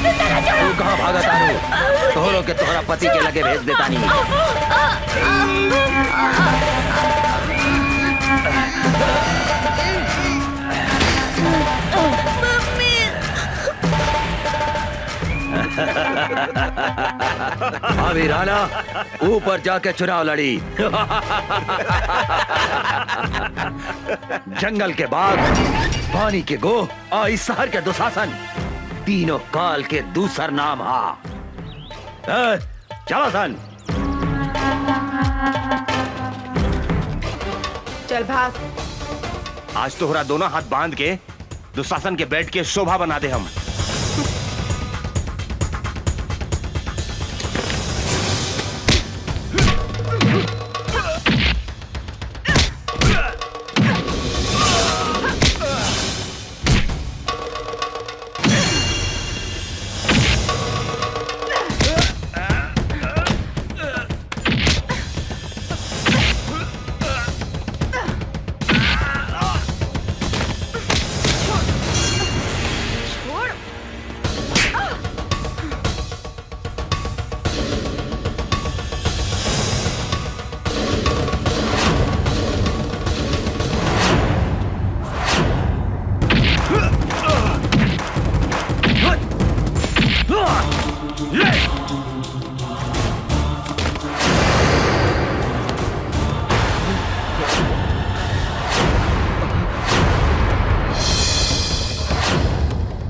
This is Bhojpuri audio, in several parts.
जिंदा न छोड़ो। तू कहाँ भागा तारू? तोहरो के तोहरा पति के लगे भेज देता नहीं। अभी राना ऊपर जाके चुनाव लड़ी। जंगल के बाघ, पानी के गो और इस शहर के दुशासन, तीनों काल के दूसर नाम हा। चलो सन। चल भाग। आज तोहरा दोनों हाथ बांध के दुशासन के बेट के शोभा बना दे हम।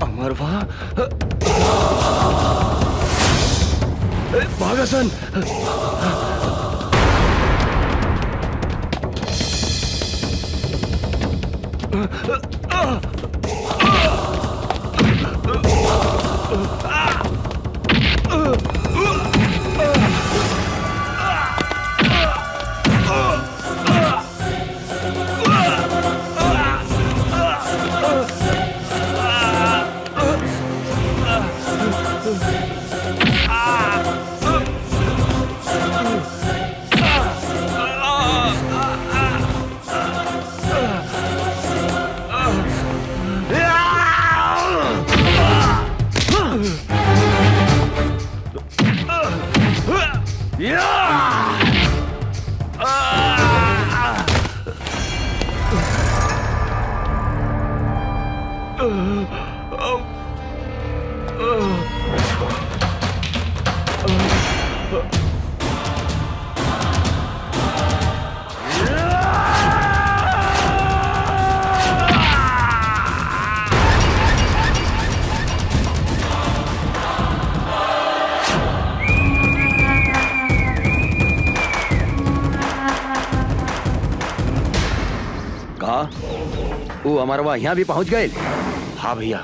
अमरवा, भागासन। वो अमरवा यहाँ भी पहुंच गए। हाँ भैया।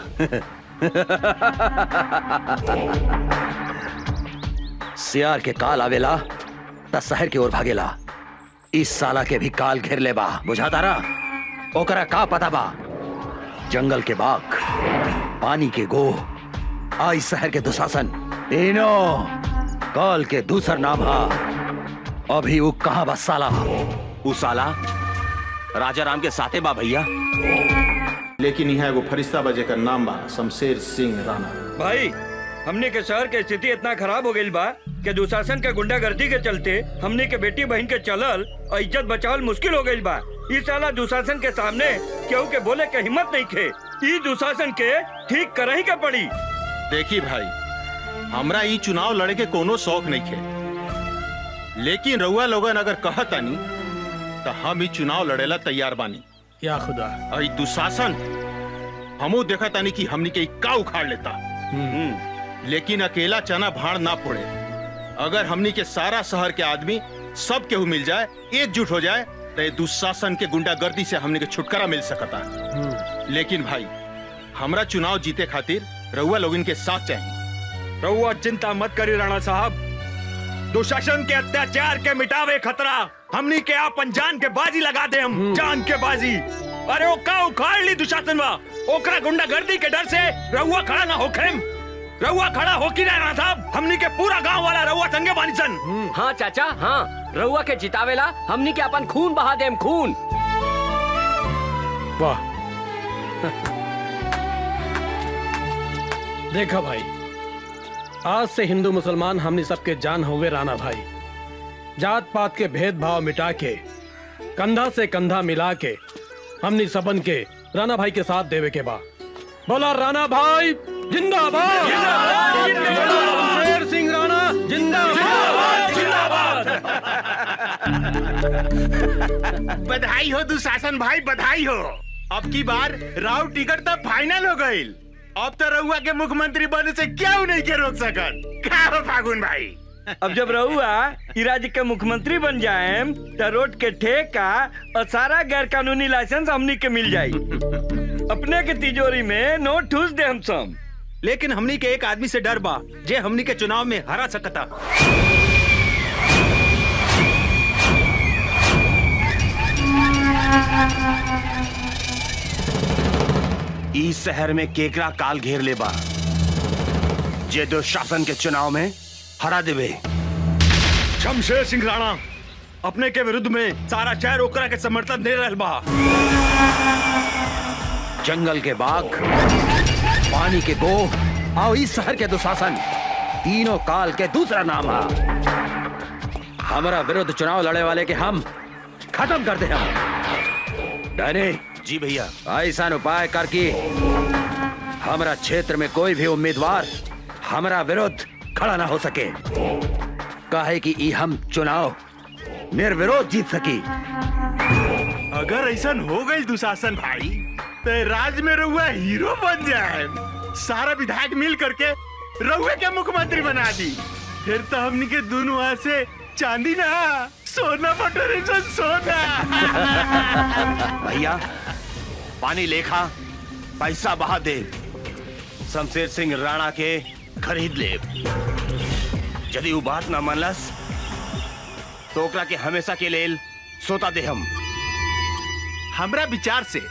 सियार के काल आवेला त शहर की ओर भागेला। इस साला के भी काल घेर ले बा, बुझाता रहा। ओकरा का पता बा? जंगल के बाघ, पानी के गो, आई शहर के दुशासन, तीनों काल के दूसर नाम हा। अभी वो कहाँ बा साला? वो साला राजा राम के साथे बा भैया। लेकिन यहाँ एगो फरिश्ता बजे का नाम बा शमशेर सिंह राणा। भाई, हमने के शहर के स्थिति इतना खराब हो गई बा कि दुशासन के गुंडागर्दी के चलते हमने के बेटी बहन के चलल और इज्जत बचावल मुश्किल हो गई बा। इस साला दुशासन के सामने केहू के बोले के हिम्मत नहीं खे। ई दुशासन के ठीक करही के पड़ी। देखी भाई, हमरा ई चुनाव लड़े के कोनो शौक नहीं खे, लेकिन रउआ लोगन अगर कहतानी तो हम ई चुनाव लड़ेला तैयार बानी। या खुदा, ई दुशासन हमू देखा तानी कि हमनी के का उखाड़ लेता। लेकिन अकेला चना भाड़ ना फोड़े। अगर हमनी के सारा शहर के आदमी सब केहू मिल जाए, एकजुट हो जाए, तो ये दुशासन के गुंडागर्दी से हमनी के छुटकारा मिल सकता। लेकिन भाई, हमरा चुनाव जीते खातिर रउआ लोगन के साथ चाहिए। रउआ चिंता मत करी राणा साहब। दुशासन के अत्याचार के मिटावे खतरा हमनी के आपन जान के बाजी लगा दे। हम जान के बाजी। अरे वो का उखाड़ ली दुशासन वा, ओकरा गुंडागर्दी के डर से रउआ खड़ा ना होखे। रउआ खड़ा हो की राणा साहब, हमनी के पूरा गांव वाला रउआ संगे बानी सन। हाँ चाचा, हाँ, रउआ के जितावेला हमनी के अपन खून बहा देम, खून। वाह। देखा भाई, आज से हिंदू मुसलमान हमने सबके जान हुए राणा भाई। जात पात के भेदभाव मिटा के कंधा से कंधा मिला के हमने सबन के राणा भाई के साथ देवे के बा। बोला राणा भाई जिंदाबाद, शेर सिंह राणा जिंदाबाद, जिंदाबाद। बधाई हो दुशासन भाई, बधाई हो। अब की बार राव टिकट तो फाइनल हो गई। अब तो रउआ के मुख्यमंत्री बने से क्यों नहीं के रोक सकत? क्या हो फागुन भाई? अब जब रहुआ ई राज्य के मुख्यमंत्री बन जाए तो रोड के ठेका और सारा गैर कानूनी लाइसेंस हमनी के मिल जाये। अपने के तिजोरी में नोट ठूस दे हम सब। लेकिन हमनी के एक आदमी से डर बा जे हमनी के चुनाव में हरा सकता। इस शहर में केकरा काल घेर ले बा जे दुशासन के चुनाव में हरा देवे। शमशेर सिंह राणा अपने के विरुद्ध में सारा शहर ओकरा के समर्थन दे रहल बा। जंगल के बाघ, पानी के गो और इस शहर के दुशासन तीनों काल के दूसरा नाम है। हमारा विरुद्ध चुनाव लड़े वाले के हम खत्म कर दे। हम डैनी जी भैया। ऐसा उपाय कर कि हमारा क्षेत्र में कोई भी उम्मीदवार हमारा विरुद्ध खड़ा ना हो सके, काहे कि ई हम चुनाव निर्विरोध जीत सकी। अगर ऐसा हो गई दुशासन भाई तो राज्य में रउआ हीरो बन जाए। सारा विधायक मिल करके रउआ के मुख्यमंत्री बना दी। फिर तो हमनी के दोनों हाथ से चांदी ना सोना बटोरे सोना। भैया पानी लेखा पैसा बहा दे, शमशेर सिंह राणा के खरीद ले। यदि वो बात ना मानलस तो ओकरा के हमेशा के लेल सोता दे हम। हमरा विचार से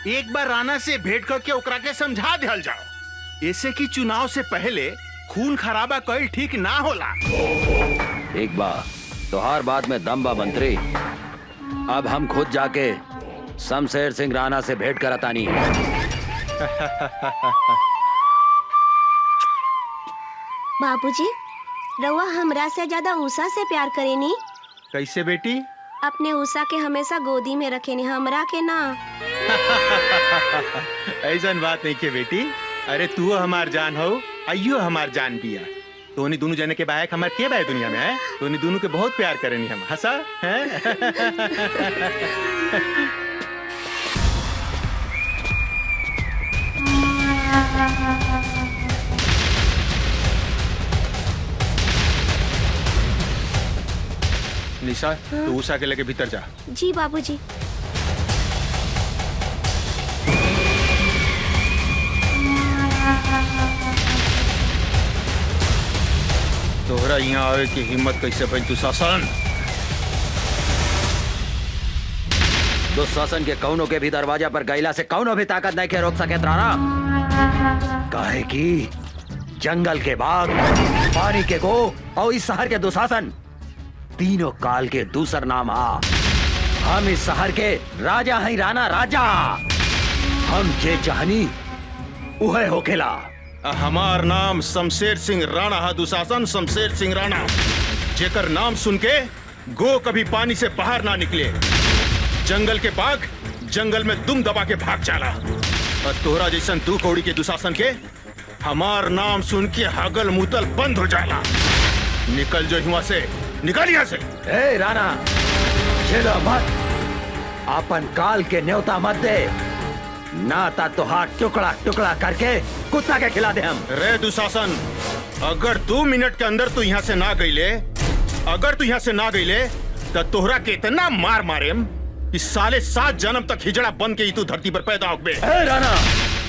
एक बार राणा से भेंट करके ओकरा के समझा दिया जाओ, ऐसे कि चुनाव से पहले खून खराबा कईल ठीक ना होला। एक बार तो हर बात में दम बा मंत्री। अब हम खुद जाके शमशेर सिंह राणा से भेंट करातानी है। बाबूजी, रउआ हमरा से ज्यादा उषा से प्यार करेनी। कैसे बेटी? अपने उषा के हमेशा गोदी में रखेनी, हमरा के ना। ऐसन बात नहीं के बेटी। अरे तू हमार जान हो, अयो हमार जान बिया। तोनी दोनों जने के बायक हमार के बाय दुनिया में है। तोनी दोनों के बहुत प्यार करेनी हम। हंसा है? निशा, तू उषा के लेके भीतर जा। जी बाबूजी। तोहरा यहाँ आवे की हिम्मत कैसे बन दुशासन? दुशासन के कौनों के भी दरवाजा पर गैला से कौनों भी ताकत नहीं के रोक सके राणा। काहे कि जंगल के बाघ, पानी के गो और इस शहर के दुशासन तीनों काल के दूसर नाम आ। हम इस शहर के राजा हैं राणा, राजा। हम जे चाहनी उहे होखेला। हमार नाम शमशेर सिंह राणा है दुशासन, शमशेर सिंह राणा। जेकर नाम सुन के गो कभी पानी से बाहर ना निकले। जंगल के बाघ जंगल में दुम दबा के भाग जाला। और तोहरा जैसन दू कौड़ी के दुशासन के हमार नाम सुन के हगल मुतल बंद हो जाला। निकल जो यहाँ से, निकल यहाँ से। ए राणा, चलो मत, अपन काल के न्योता मत दे, ना ता तो हाथ टुकड़ा टुकड़ा करके कुत्ता के खिला दे हम। रे दुशासन, अगर 2 मिनट के अंदर तू यहाँ से ना गईले, अगर तू यहाँ से ना गईले तो तोहरा के इतना मार मारेम कि साले 7 जन्म तक हिजड़ा बन के ही तू धरती पर पैदा होबे। ए राणा,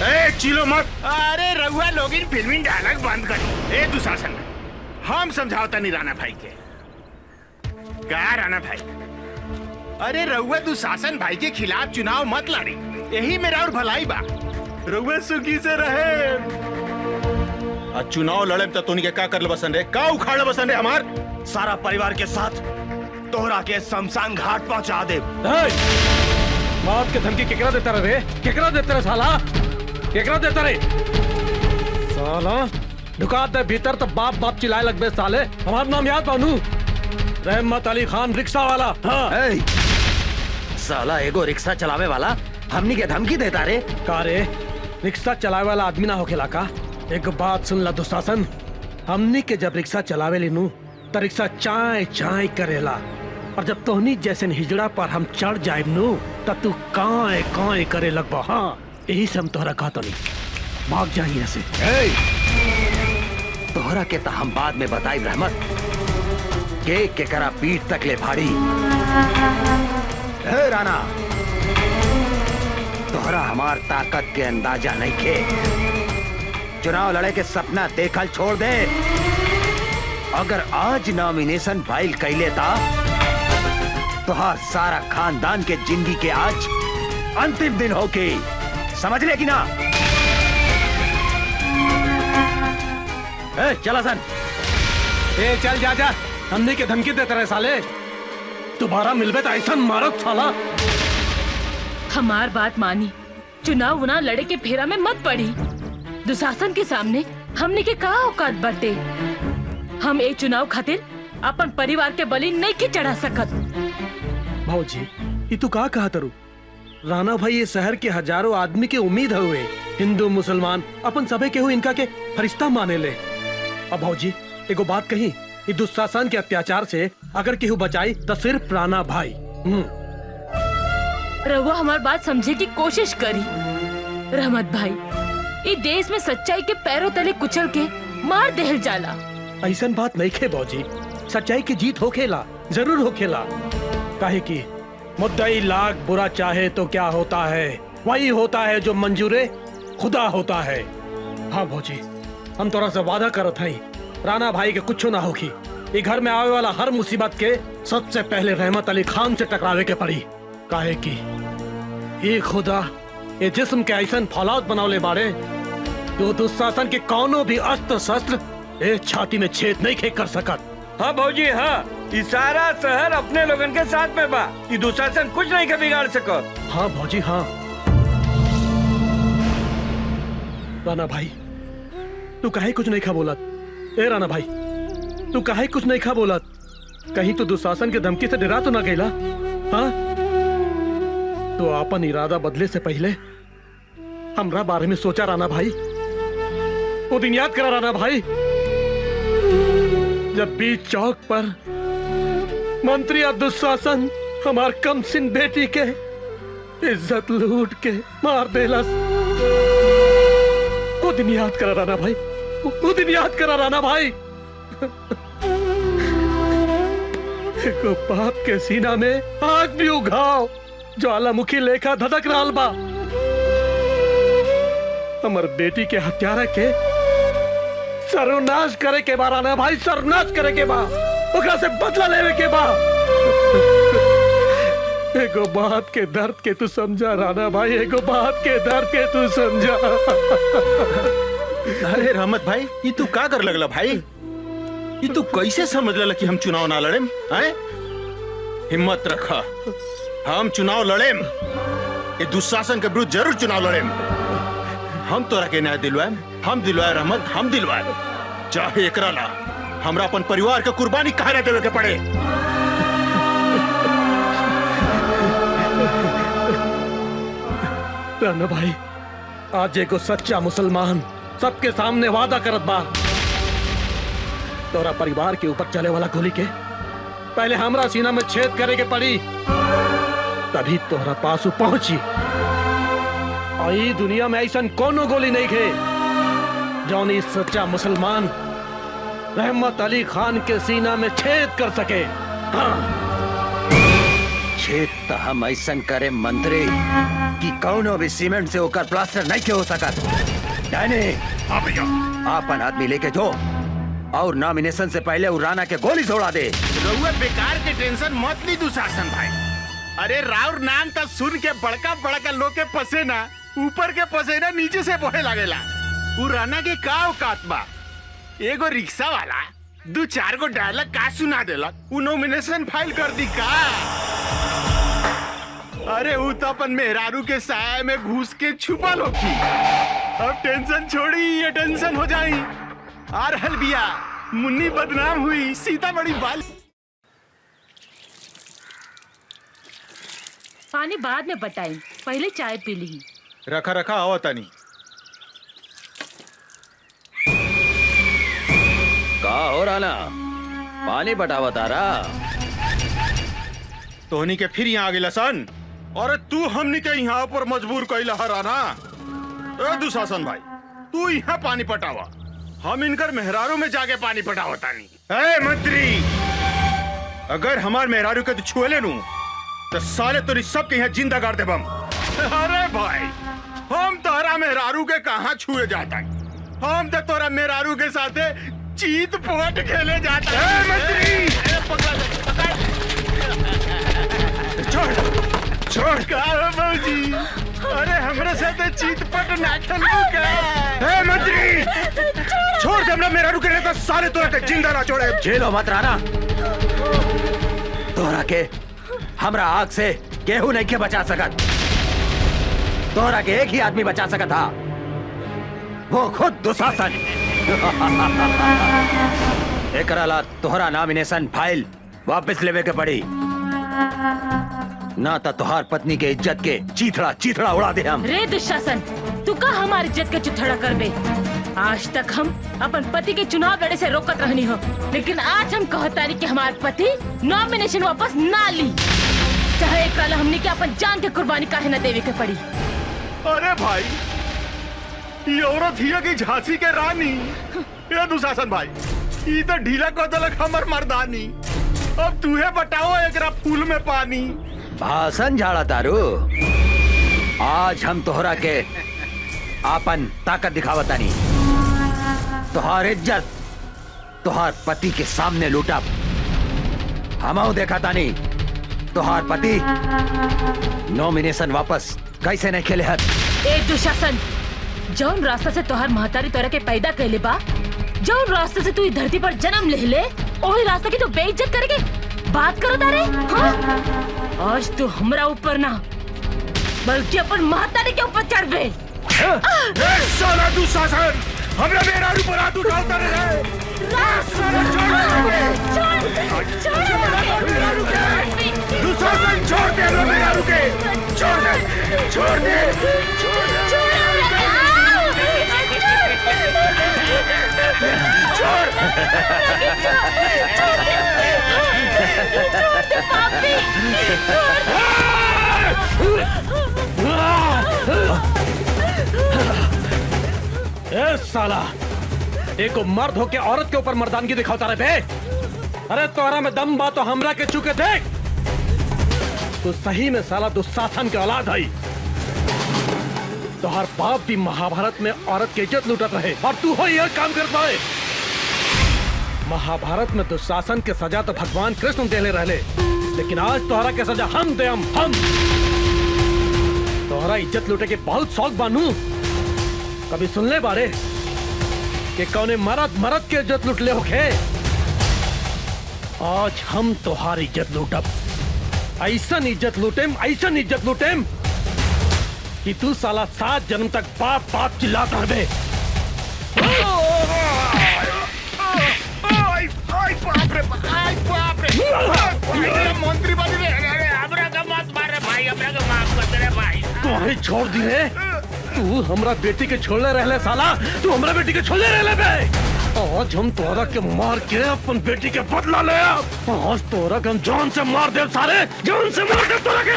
ए चिलो मत। अरे रघुआ लोगिन फिल्मी डायलॉग बंद कर। ए दुशासन, हम समझावता नहीं राणा भाई के। क्या राणा भाई? अरे रघुआ दुशासन भाई के खिलाफ चुनाव मत लड़ी, यही मेरा और भलाई बा। रघुआ सुखी से रहे। आज चुनाव लड़े तो तोनी के का कर ले बसन रे? का उखाड़ ले बसन रे? हमार सारा परिवार के साथ तोहरा के शमशान घाट पहुंचा दे। मौत के धमकी केकरा देता रे? केकरा देता रे साला? केकरा देता रे? साला दुकान दे भीतर तो बाप बाप चिल्लाए लगबे साले। हमारा नाम याद बानू, रहमत अली खान रिक्शा वाला। हाँ ए, साला एगो रिक्शा चलावे वाला हमनी के धमकी देता रे। का रे, रिक्शा चलावे वाला आदमी ना होखेला का? एक बात सुन ला दुशासन, हमनी के जब रिक्शा चलावे लीनू तो रिक्शा चाय चाय करेला, और जब तोहनी जैसे हिजड़ा पर हम चढ़ जाए नू तो तू काए काए करे लगबा। हाँ यही से हम तोहरा कहता नहीं, भाग जाइए ऐसे। तोहरा के तो हम बाद में बताई रहमत के करा पीठ तक ले भाड़ी। हे राणा, तोहरा हमार ताकत के अंदाजा नहीं खे। चुनाव लड़े के सपना देखल छोड़ दे। अगर आज नॉमिनेशन फाइल कैले था तोहार सारा खानदान के जिंदगी के आज अंतिम दिन होके, समझ ले कि ना? चला सन। चल जा जा, हमने के धमकी देते रहे साले। दोबारा मिलबे तो ऐसा मारत साला। हमार बात मानी, चुनाव उना लड़े के फेरा में मत पड़ी। दुशासन के सामने हमने के का औकात बरते। हम एक चुनाव खातिर अपन परिवार के बलि नहीं के चढ़ा सकत। भाऊजी ये तू का कहा तरू? राणा भाई ये शहर के हजारों आदमी के उम्मीद हुए, हिंदू मुसलमान अपन सबे के हुए इनका के फरिश्ता माने ले। अब भाऊजी एगो बात कही, ये दुशासन के अत्याचार से अगर केहू बचाई तो सिर्फ राणा भाई। रहुआ हमार बात समझे की कोशिश करी। रहमत भाई, ये देश में सच्चाई के पैरों तले कुचल के मार देहल जाला। ऐसा बात नहीं खे भाऊजी, सच्चाई की जीत होखेला, जरूर होखेला। काहे की मुद्दई लाख बुरा चाहे तो क्या होता है, वही होता है जो मंजूरे खुदा होता है। हाँ भाऊजी, हम तोरा से वादा करत हई, राणा भाई के कुछ ना होगी। ये घर में आवे वाला हर मुसीबत के सबसे पहले रहमत अली खान से टकरावे के पड़ी। काहे की ये खुदा ये जिस्म के ऐसा फौलाद बनौले बाड़े जो दुशासन के कौनो भी अस्त्र शस्त्र एक छाती में छेद नहीं खे कर सकत। हाँ भौजी हाँ, ये सारा शहर अपने लोगन के साथ में बा। ये दुशासन कुछ नहीं के बिगाड़ सकत। हाँ भौजी हाँ। राणा भाई तू काहे कुछ नहीं खा बोलत? ए राणा भाई तू काहे कुछ नहीं खा बोलत? कहीं तो दुशासन के धमकी से डरा तो ना गईला? हाँ तो अपन इरादा बदले से पहले हमरा बारे में सोचा राणा भाई। वो दिन याद करा राणा भाई जब बीच चौक पर मंत्री और दुशासन हमार कमसिन बेटी के इज्जत लूट के मार देलस। वो दिन याद करा राणा भाई, वो दिन याद करा राणा भाई। को बाप के सीना में आग भी उघाओ, ज्वालामुखी लेखा धधक रहल बा। हमर बेटी के हत्यारा के सर्वनाश करे के बा राणा भाई, सर्वनाश करे के बा, ओकरा से बदला लेवे के बा। एगो बात के दर्द के तू समझा राणा भाई, एगो बात के दर्द के तू समझा। अरे रहमत भाई, ये तू का कर लगला भाई? ये तू कैसे समझ लला कि हम चुनाव ना लड़ेम? हैं? हिम्मत रखा, हम चुनाव लड़ेम। ये दुशासन के विरुद्ध जरूर चुनाव लड़ेम। हम तोरा के न्याय दिलवाएम, हम दिलवाए रहमत, हम दिलवाए। चाहे एकरा ला हमरा अपन परिवार के कुर्बानी काहे ना देवे के पड़े। राणा भाई आज एगो सच्चा मुसलमान सबके सामने वादा करत बा, तोरा परिवार के ऊपर चले वाला गोली के पहले हमरा सीना में छेद करे के पड़ी, तभी तोहरा पास पहुंची। आई दुनिया में ऐसा कोनो गोली नहीं खे जौन इस सच्चा मुसलमान रहमत अली खान के सीना में छेद कर सके। हाँ। छेद तो हम ऐसा करे मंत्री कि कौनो भी सीमेंट से होकर प्लास्टर नहीं के हो सकत। हाँ भैया, आपन आदमी लेके जो और नॉमिनेशन से पहले वो राणा के गोली छोड़ा दे। रउआ बेकार के टेंशन मत ली दुशासन भाई। अरे राउर नाम तो सुन के बड़का बड़का लोग के पसेना ऊपर के पसेना नीचे से बहे लागेला। उ राणा के का औकात बा? एगो रिक्शा वाला 2-4 गो डायलॉग का सुना देलक, उ नॉमिनेशन फाइल कर दी का? अरे उ तो अपन मेहरारू के साया में घुस के छुपल होखी। अब टेंशन छोड़ी, ये टेंशन हो जाई। आ रहल बिया। मुन्नी बदनाम हुई, सीतामढ़ी बाल। पानी बाद में बताई, पहले चाय पी ली। रखा रखा आओ तनी। का हो राना, पानी बटावा तारा। तोहनी के फिर यहाँ आगे सन। अरे तू हमनी के यहाँ पर मजबूर कैला हराना। ए दुशासन भाई, तू यहाँ पानी पटावा, हम इनकर मेहरारू में जाके पानी पटावा तानी। ए मंत्री, अगर हमार मेहरारू के तू छुए ले नू तो साले तोरी सब के यहाँ जिंदा गाड़ देबम। अरे भाई, हम तोरा मेहरारू के कहाँ छुए जाता, हम तो तोरा मेहरारू के साथे चीत पोट खेले जाता है। मंत्री छोड़ छोड़ का बाबूजी, अरे हमरे साथे चीत पट ना खेलू का। ए मंत्री छोड़ दे, हमरा मेहरारू के रहता साले तोरा के जिंदा ना छोड़े। झेलो मत राना, तोहरा के हमरा आग से केहू नहीं के बचा सकत। तोहरा के एक ही आदमी बचा सकत था, वो खुद दुशासन। एकरा ला तोहरा नॉमिनेशन फाइल वापस लेवे के पड़ी, ना तो तोहार पत्नी के इज्जत के चीथड़ा चीथड़ा उड़ा दे हम। रे दुशासन, तू का हमारी इज्जत के चुथड़ा कर बे। आज तक हम अपन पति के चुनाव लड़े से रोकत रहनी हो, लेकिन आज हम कहतानी कि हमारे पति नॉमिनेशन वापस ना ली, चाहे एक हमने के अपन जान के कुर्बानी काहे न देवे के पड़ी। अरे भाई, ये औरत हिया की झांसी के रानी। ये दुशासन भाई, ये तो ढीला को दलक हमर मर्दानी। अब तूहे बताओ एकरा फूल में पानी। भाषण झाड़ा तारू, आज हम तोहरा के आपन ताकत दिखावतानी। तोहार इज्जत तोहार पति के सामने लूटा हमऊ देखा तानी। तोहार पति नॉमिनेशन वापस कैसे नहीं खेले हत। ए दुशासन, जौन रास्ता से तोहार महतारी तोरा के पैदा कैले बा, जौन रास्ते से तू इस धरती पर जन्म ले ले, वही रास्ते की तू बेइज्जत करके बात करो तारे। हाँ? आज तू हमरा ऊपर ना बल्कि अपन महतारी के ऊपर चढ़ बे। साला दुशासन, हमरा मेरा ऊपर हाथ उठाता रहे। दुशासन छोड़ दे, मेरा रुके, छोड़ दे, छोड़ दे, ए साला, एक मर्द होके औरत के ऊपर मर्दानगी दिखाता रहे बे। अरे तोहरा में दम बा तो हमरा के चुके देख। तो सही में साला दुशासन के औलाद है। तोहर बाप भी महाभारत में औरत की इज्जत लूटत रहे और तू हो यह काम कर पाए। महाभारत में दुशासन के सजा तो भगवान कृष्ण देले रहले, लेकिन आज तोहरा के सजा हम दे। हम तोहरा इज्जत लूटे के बहुत शौक बानू। कभी सुन ले बारे कि कौने मरद के इज्जत लूट ले होखे। आज हम तोहार इज्जत लूटब, ऐसन इज्जत लूटेम कि तू साला 7 जन्म तक बाप बाप चिल्लाता रहे। मंत्री बनी रे, हमरा का मत मारे भाई, हमरा का माफ कर दे रे भाई। तुम्हारी छोड़ दी रे। तू हमरा बेटी के छोड़ले रहले साला, तू हमरा बेटी के छोड़ले रहले बे। आज हम तोरा के मार के अपन बेटी के बदला ले। आज तोरा के हम जान से मार दे, सारे जान से मार दे तोरा के।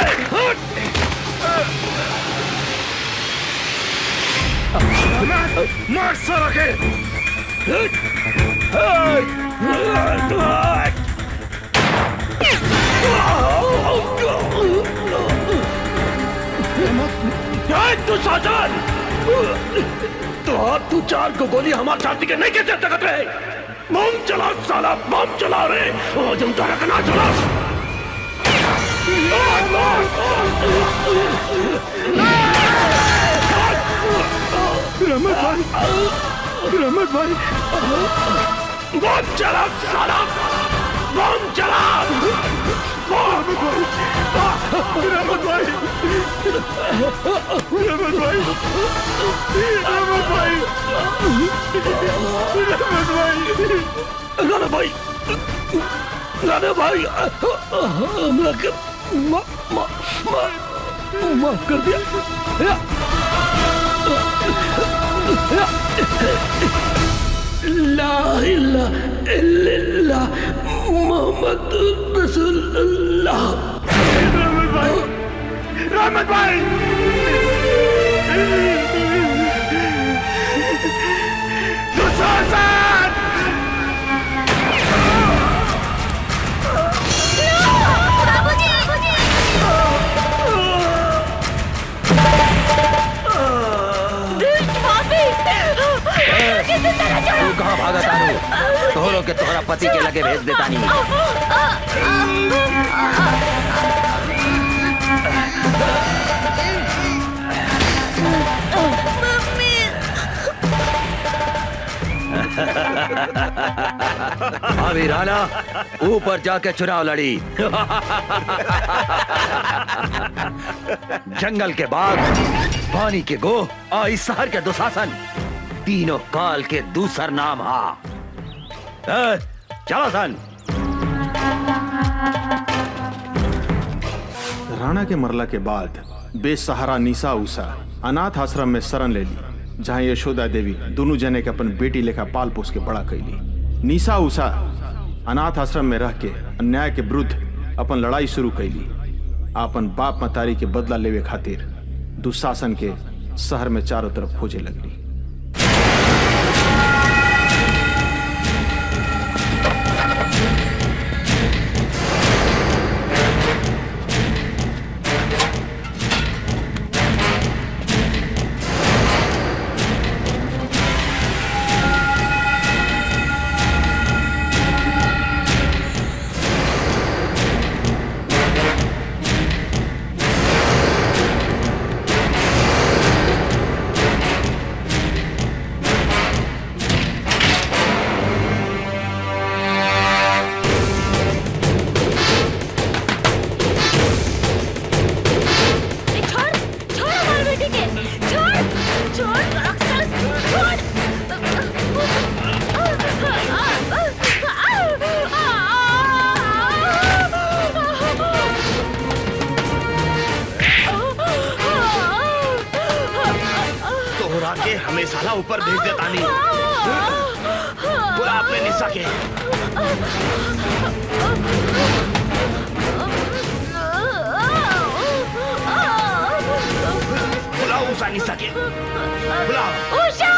मार साला के। तू साजन, तू 4 को गोली हमारे छाती के नहीं कैसे सकत रहे। बम चला साला, बम चला रे। आज हम तारा का ना चला। रहमत भाई, बम चला साला, बम चला। रहमत भाई, रहमत भाई, रहमत भाई, रहमत राणा भाई, राणा भाई, हमरा के माफ कर दिया। ला इलाहा इल्लल्लाह मोहम्मद रसूलुल्लाह। रहमत भाई, दुशासन, तू कहाँ भागा तारू? तोहरों के तोहरा पति के लगे भेज देता नहीं। अभी राणा ऊपर जाके चुनाव लड़ी। जंगल के बाघ, पानी के गो और इस शहर के दुशासन, तीनों काल के दूसर नाम हा। चलो सन। राणा के मरला के बाद बेसहारा निशा उषा अनाथ आश्रम में शरण ले ली, जहाँ यशोदा देवी दोनों जने के अपन बेटी लेखा पाल पोस के बड़ा कैली। निशा उषा अनाथ आश्रम में रह के अन्याय के विरुद्ध अपन लड़ाई शुरू कैली। अपन बाप मतारी के बदला लेवे खातिर दुशासन के शहर में चारों तरफ खोजे लगली। के हमें साला ऊपर भेज देता नहीं। बुला अपने निशा के। बुलाओ उषा निशा के, बुलाओ उषा।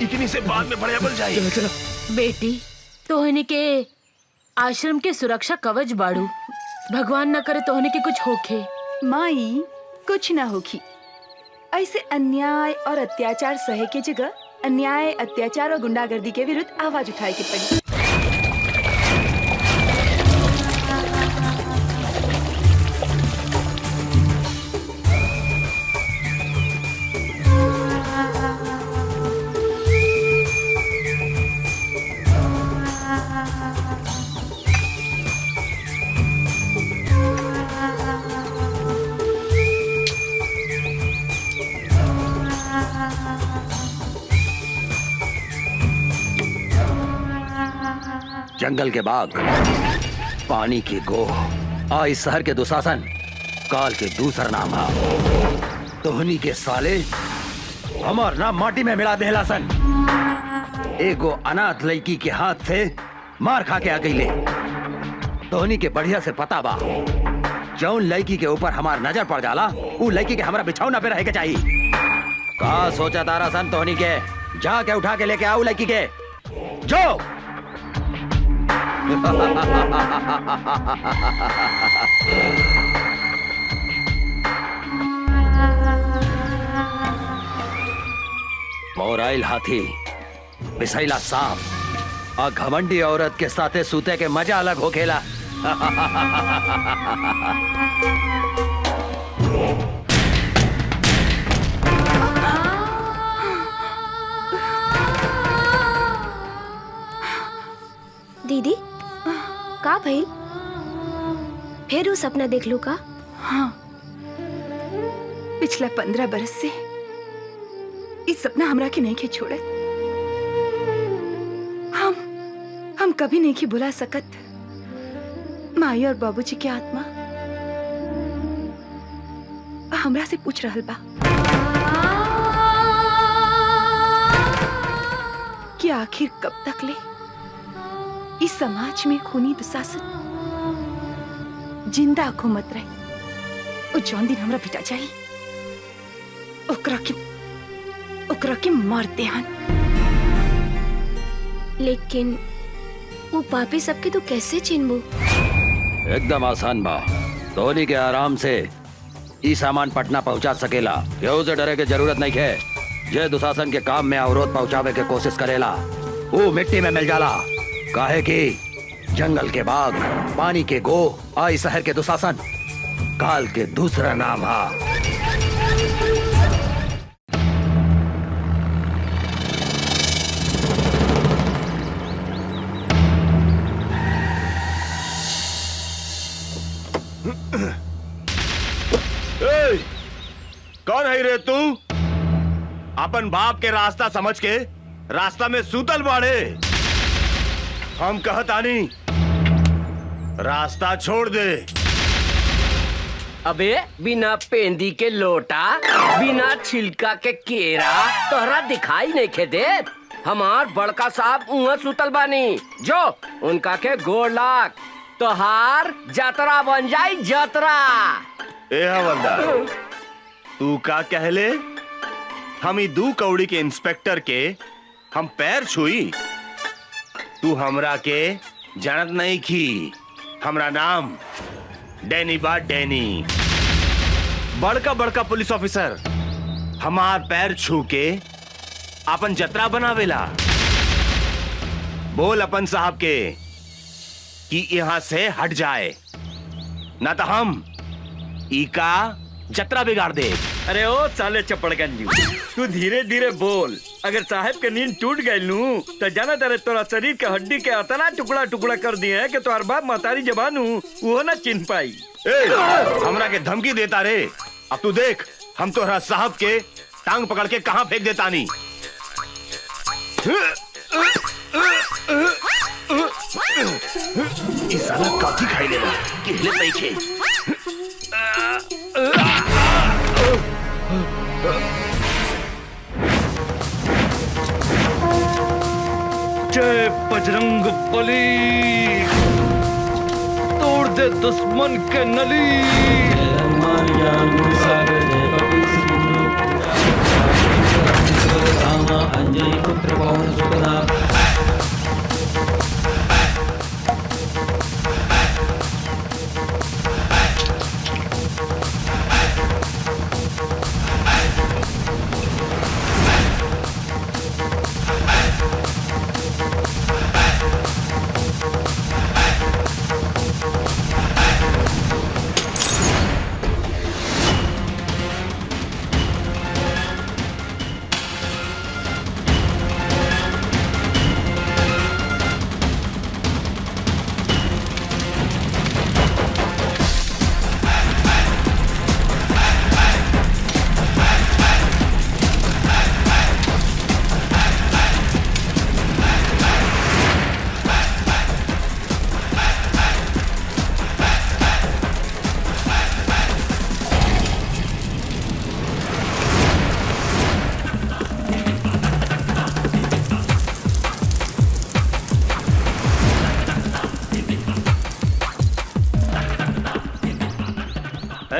इतनी से बाद में बड़े बल जाए। चलो चलो। बेटी तोहनी के आश्रम के सुरक्षा कवच बाड़ू, भगवान न करे तोहनी के कुछ होखे। माई कुछ ना होगी। ऐसे अन्याय और अत्याचार सहे के जगह अन्याय, अत्याचार और गुंडागर्दी के विरुद्ध आवाज उठाए के पड़ी। जंगल के बाघ, पानी की गोह और इस शहर के दुशासन काल के दूसरा नाम है। तोहनी के साले हमार नाम माटी में मिला देला सन। एगो अनाथ लड़की के हाथ से मार खा के आ गई ले। तोहनी के बढ़िया से पता बा, जौन लड़की के ऊपर हमार नजर पड़ जाला उ लड़की के हमारा बिछौना पे रहे के चाहिए। का सोचा तारा सन तोहनी के? जाके उठा के लेके आओ लड़की के, जो मोराइल हाथी, बिसैला सांप और घमंडी औरत के साथे सूते के मजा अलग हो खेला। दीदी का भइल? फिर वो सपना देख लू का? हाँ, पिछला 15 बरस से इस सपना हमरा के नहीं के छोड़े। हम कभी नहीं की बुला सकत माई और बाबूजी की आत्मा हमरा से पूछ रहल बा कि आखिर कब तक ले इस समाज में खूनी दुशासन जिंदा घूमत रहे। ओ जौन दिन हमरा बेटा जाई ओकरा के मार देहन। लेकिन वो पापी सबके तो कैसे चिन्हबू? एकदम आसान बा। धोनी के आराम से ई सामान पटना पहुंचा सकेला। केहू से डरे के जरूरत नहीं है। जे दुशासन के काम में अवरोध पहुंचावे के कोशिश करेला वो मिट्टी में मिल जाला। काहे कि जंगल के बाघ, पानी के गोह और इस शहर के दुशासन काल के दूसरा नाम है। कौन है रे तू? अपन बाप के रास्ता समझ के रास्ता में सूतल बाड़े। हम कहतानी रास्ता छोड़ दे। अबे बिना पेंदी के लोटा, बिना छिलका के केरा तोहरा दिखाई नहीं खे देत। हमार बड़का साहब उहाँ सुतल बानी, जो उनका के गोड़ लाग तोहार जतरा बन जाई जतरा। ए हवलदार, तू का कहले? हम ही 2 कौड़ी के इंस्पेक्टर के हम पैर छुई? तू हमरा के जानत नहीं की। हमरा नाम डैनी बा, डैनी। बड़का बड़का पुलिस ऑफिसर हमार पैर छू के अपन जतरा बनावेला। बोल अपन साहब के कि यहाँ से हट जाए, ना तो हम इका जतरा बिगाड़ दे। अरे ओ साले चपड़गंजी, तू धीरे धीरे बोल। अगर साहब के नींद टूट गई नू तो जाना तेरे तोरा शरीर के हड्डी के अतना टुकड़ा टुकड़ा कर दिए कि तोहर बाप महतारी जबान वो ना चिन्ह पाई। हमरा के धमकी देता रे। अब तू देख हम तोहरा साहब के टांग पकड़ के कहां फेंक देता नी। इस साला काफी खाई लेला कि हिले नहीं खे। जय बजरंग बली, तोड़ दे दुश्मन के नली। अंजय पुत्र पवन सुखदा।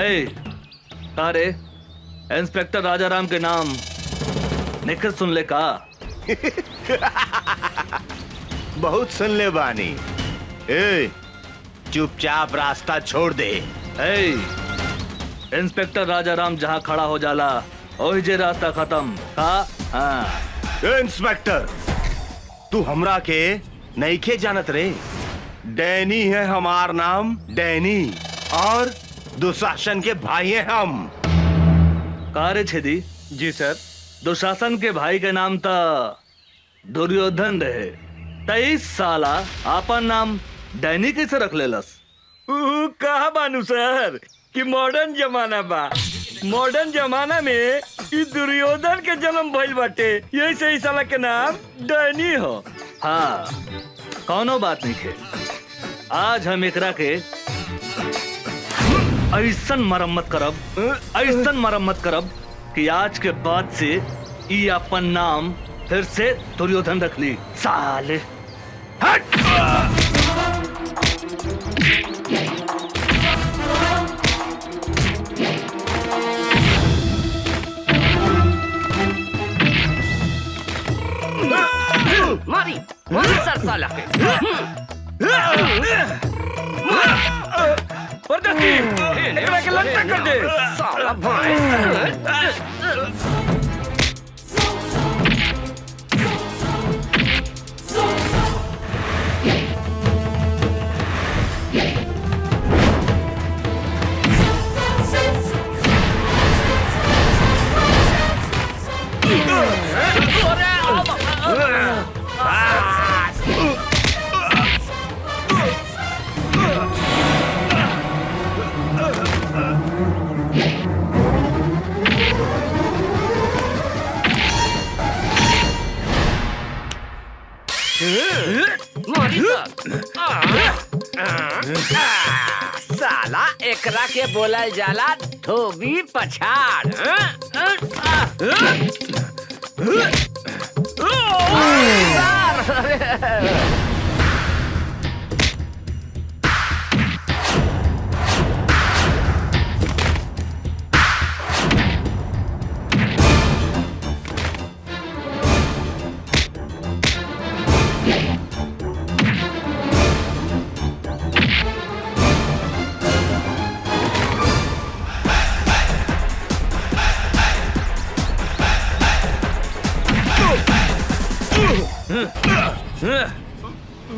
अरे इंस्पेक्टर राजाराम के नाम निखिल सुन ले का? बहुत सुन ले बानी। ए, चुपचाप रास्ता छोड़ दे। इंस्पेक्टर राजाराम जहाँ खड़ा हो जाला ओही जे रास्ता खत्म का? हाँ। इंस्पेक्टर, तू हमरा के नईखे जानत रे। डैनी है हमार नाम, डैनी, और दुशासन के भाई हैं हम। कारे छेदी? जी सर। दुशासन के भाई के नाम था दुर्योधन रहे। 23 साला आपन नाम डैनी कैसे रख लेलस? कहा बानू सर कि मॉडर्न जमाना बा। मॉडर्न जमाना में ई दुर्योधन के जन्म भइल बाटे, यही से इस साला के नाम डैनी हो। हाँ, कौनो बात नहीं है। आज हम एकरा के ऐसन मरम्मत करब कि आज के बाद से ई अपन नाम फिर से दुर्योधन रख ली। साले हट! मारी मारी सर साला के। एकरा के लंका कर दे साला भाई। मारी साला एकरा के बोलल जाला धोबी पछाड़।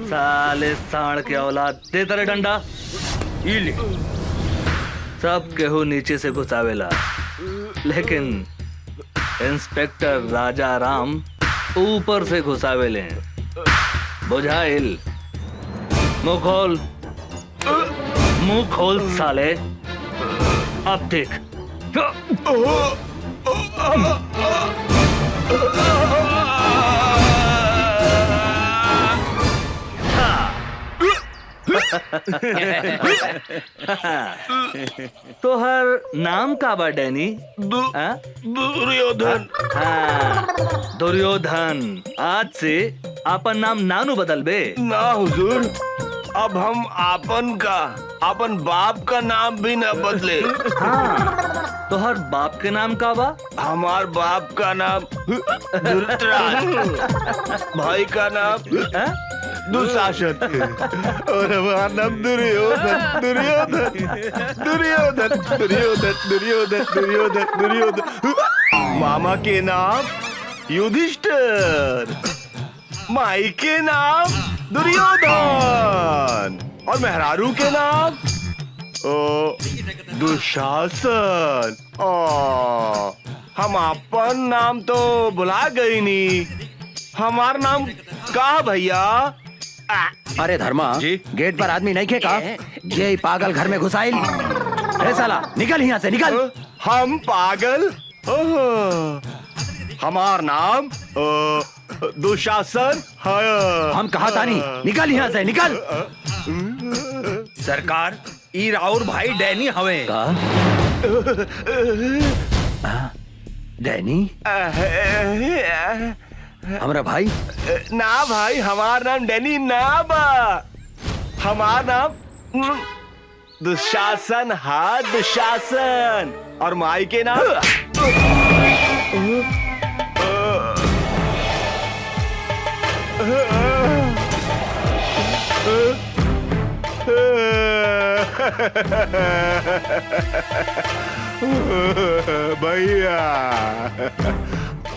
साले साण के औलाद, दे तेरे डंडा। इले सब केहू नीचे से घुसावेला, लेकिन इंस्पेक्टर राजाराम ऊपर से घुसावेले। बुझाइल? मुंह खोल साले। अब देख। तोहर नाम का बा डैनी? दुर्योधन। हाँ, दुर्योधन। आज से आपन नाम नानू बदल बे। ना हुजूर, अब हम आपन बाप का नाम भी न बदले। हाँ, तोहर बाप के नाम का बा? हमार बाप का नाम धृतराष्ट्र, भाई का नाम दुशासन, और हमारा नाम दुर्योधन। दुर्योधन दुर्योधन दुर्योधन दुर्योधन दुर्योधन दुर्योधन। मामा के नाम युधिष्ठिर, माई के नाम दुर्योधन, और मेहरारू के नाम दुशासन। हम अपन नाम तो बुला गई नी। हमार नाम का भैया? अरे धर्मा जी? गेट पर आदमी नहीं खेका? ये पागल घर में घुसाइल। अरे साला निकल यहाँ से, निकल। हम पागल? हमार नाम दुशासन है। हम कहा था नहीं, निकल यहाँ से, निकल। सरकार, ई राउर भाई डैनी हवे। का? डैनी हमारा भाई? ना भाई, हमार नाम डैनी ना बा। हमार नाम दुशासन, हाँ दुशासन। और माई के नाम भैया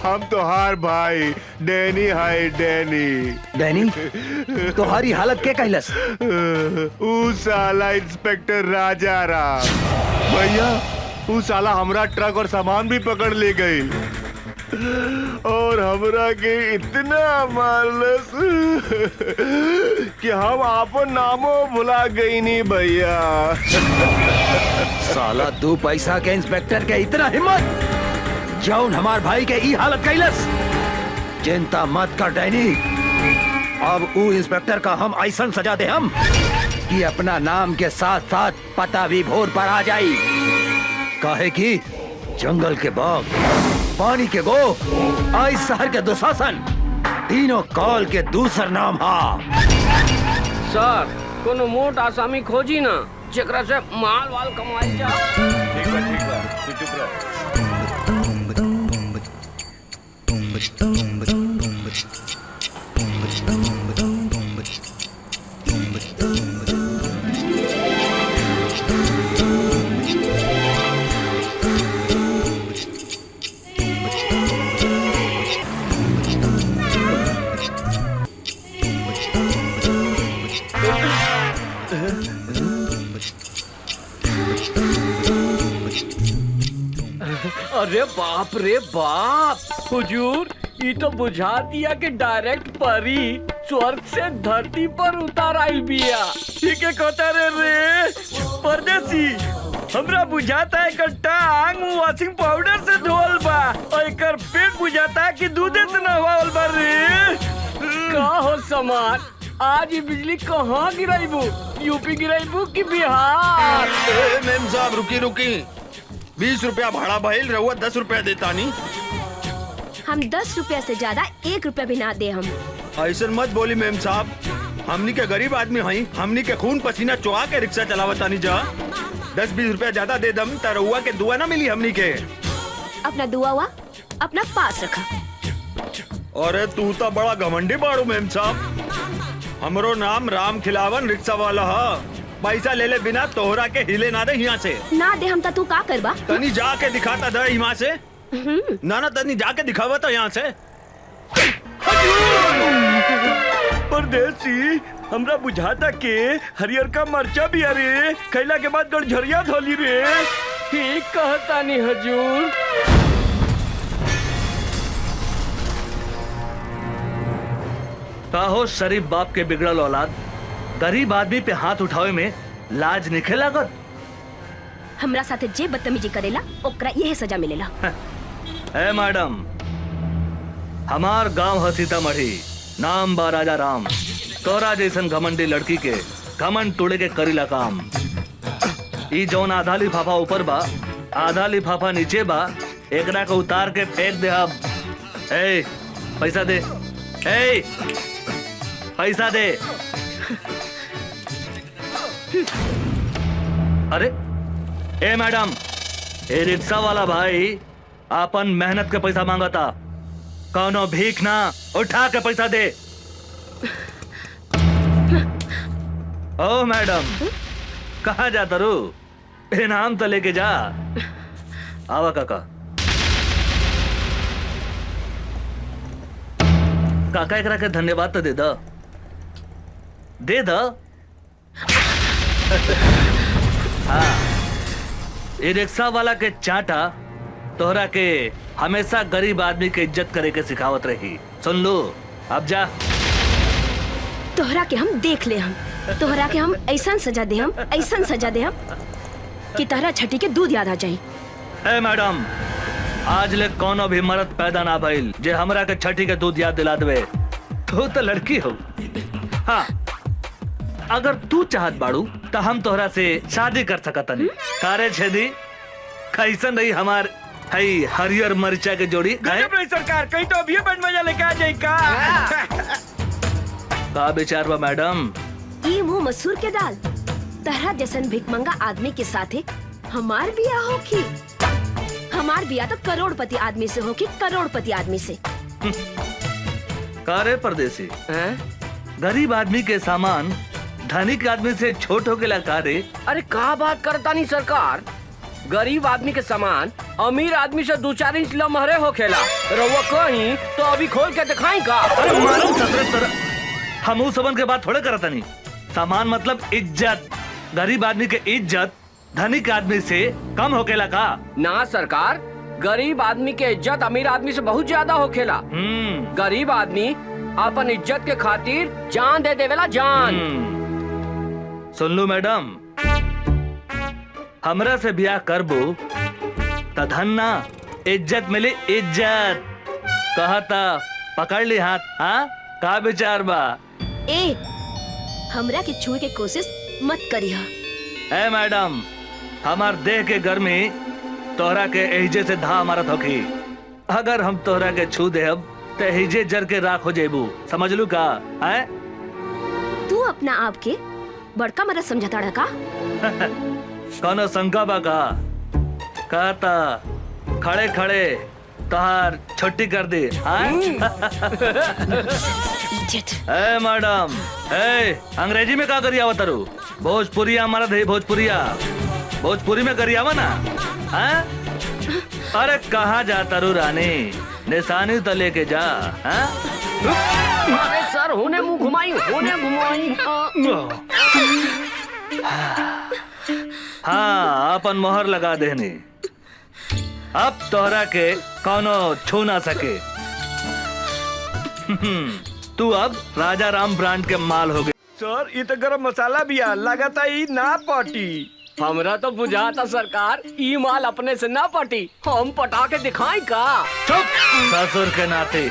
हम तो हार भाई डैनी हाय डैनी। डैनी तुम्हारी हालत के कहलस? ऊ साला इंस्पेक्टर राजा राम भैया, ऊ साला हमरा ट्रक और सामान भी पकड़ ले गई और हमरा के इतना मारलस कि हम आपन नामो भुला गई नहीं भैया। साला 2 पैसा के इंस्पेक्टर के इतना हिम्मत जौन हमार भाई के ई हालत कैलस। चिंता मत कर डैनी, अब ऊ इंस्पेक्टर का हम ऐसा सजा दे हम कि अपना नाम के साथ साथ पता भी भोर पर आ जाई। काहे कि जंगल के बाघ, पानी के गो, आई शहर के दुशासन, तीनों काल के दूसर नाम हा। सर कोनो मोट आसामी खोजी ना जेकरा से माल वाल कमाई जा। ठीक बा, तू चुप रह। अरे बाप रे बाप, हुजूर ये तो बुझा दिया कि डायरेक्ट परी स्वर्ग से धरती पर उतार आई बिया। ठीक है कहता रे परदेसी, हमरा बुझाता है कट्टा आंग वॉशिंग पाउडर से धोल बा और एकर पेट बुझाता है कि दूधे से नहवाल बा रे। का हो समार, आज ये बिजली कहाँ गिराईबू? यूपी गिराईबू कि बिहार? मेम साहब रुकी 20 रुपया भाड़ा भइल, रहुआ 10 रुपया देता नहीं। हम 10 रुपया से ज्यादा 1 रुपया भी ना दे हम। ऐसा मत बोली मेम साहब, हमनी के गरीब आदमी हई, हमनी के खून पसीना चुहा के रिक्शा चलावता नहीं जा। 10-20 रुपया ज्यादा दे दम त रहुआ के दुआ ना मिली हमनी के। अपना दुआ हुआ अपना पास रखा। अरे तू तो बड़ा घमंडी बाड़ू मेम साहब। हमरो नाम राम खिलावन रिक्शा वाला हा। पैसा ले ले बिना तोहरा के हिले ना दे यहाँ से। ना दे हम तू का करबा? तनी जाके दिखाता दे यहाँ से। ना तनी जाके दिखावा तो यहाँ से। परदेसी, हमरा बुझाता के हरियर का मरचा भी अरे खैला के बाद गड़झरिया धोली रे। ठीक कहता नहीं हजूर। हो शरीफ बाप के बिगड़ल औलाद, गरीब आदमी पे हाथ उठावे में लाज निखे लागत। हमरा साथे जे बदतमीजी करेला ओकरा यही सजा मिलेला। ए मैडम, हमार गांव है सीतामढ़ी, नाम बा राजा राम। तोरा जैसन घमंडी लड़की के घमंड तोड़े के करीला काम। ई जौन आधा लिफाफा ऊपर बा, आधा लिफाफा नीचे बा, एकरा को उतार के फेंक दे। अब ए पैसा दे, ए पैसा दे। अरे ए मैडम, ए रिक्शा वाला भाई आपन मेहनत के पैसा मांगता, कौनो भीख ना, उठा के पैसा दे। ओ मैडम, कहाँ जाता रू? इनाम तो लेके जा। आवा काका। काका एकरा के धन्यवाद तो दे द, दे द। हाँ, ये रिक्शा वाला के चाटा तोहरा के हमेशा गरीब आदमी के इज्जत करे के सिखावत रही। सुन लो, अब जा। तोहरा के हम देख ले, हम तोहरा के हम ऐसा सजा दे, हम ऐसा सजा दे हम कि तोहरा छठी के दूध याद आ जाए। ए मैडम, आज ले कोनो भी मर्द पैदा ना भइल जे हमरा के छठी के दूध याद दिला देवे। तू तो लड़की हो। हाँ, अगर तू चाहत बाड़ू तो हम तोहरा से शादी कर सकतनी। कारे छेदी, कैसन रही हमार हई हरियर मरिचा के जोड़ी? गजब रही सरकार, कहीं तो अभी बन मजा लेके आ जाए का। का विचार बा मैडम? ई मुंह मसूर के दाल तरह जैसन भिकमंगा आदमी के साथे हमार बिया होखी। हमार बिया तो करोड़पति आदमी से होखी, करोड़पति आदमी से। कारे परदेसी, हैं? गरीब आदमी के सामान धनिक आदमी से छोट हो गया कारे? अरे का बात करता नहीं सरकार, गरीब आदमी के सामान अमीर आदमी से 2-4 इंच लमहरे हो खेला। रउआ कहीं तो अभी खोल के दिखाई का। अरे मालूम सतरे तरह हम उस सबन के बात थोड़े करता नहीं। सामान मतलब इज्जत। गरीब आदमी के इज्जत धनिक आदमी से कम होकेला का? ना सरकार, गरीब आदमी के इज्जत अमीर आदमी से बहुत ज्यादा होखेला। गरीब आदमी अपन इज्जत के खातिर जान दे देवेला, जान। सुन लो मैडम, हमरा से ब्याह करबो त धन ना इज्जत मिली, इज्जत। कहता पकड़ ली हाथ। हाँ का विचार बा? ए, हमरा के छुए के कोशिश मत करिहा। ए मैडम, हमार देह के गर्मी तोहरा के एहिजे से धा मारत होखी। अगर हम तोहरा के छू देब तो एहिजे जर के राख हो जेबू, समझ लू का? है तू अपना आप के बड़का मरद समझता रहा का? कौनो शंका बा का? कहता खड़े खड़े तोहार छुट्टी कर दी। ए मैडम, ए अंग्रेजी में का करी आवत रू? भोजपुरिया हमारा दे, भोजपुरिया भोजपुरी में करी आवा ना। हाँ? अरे कहाँ जाता रू रानी, निशानी तो लेके जा। हाँ? अरे सर, होने मुंह घुमाई, होने घुमाई। हाँ, अपन मोहर लगा देनी। अब तोहरा के कौनो छू ना सके। तू अब राजा राम ब्रांड के माल हो गए। सर, ये तो गरम मसाला भी है, लगाता ही ना पार्टी। हमरा तो बुझाता सरकार, ई माल अपने से ना पटी, हम पटा के दिखाई का। चुप, ससुर के नाते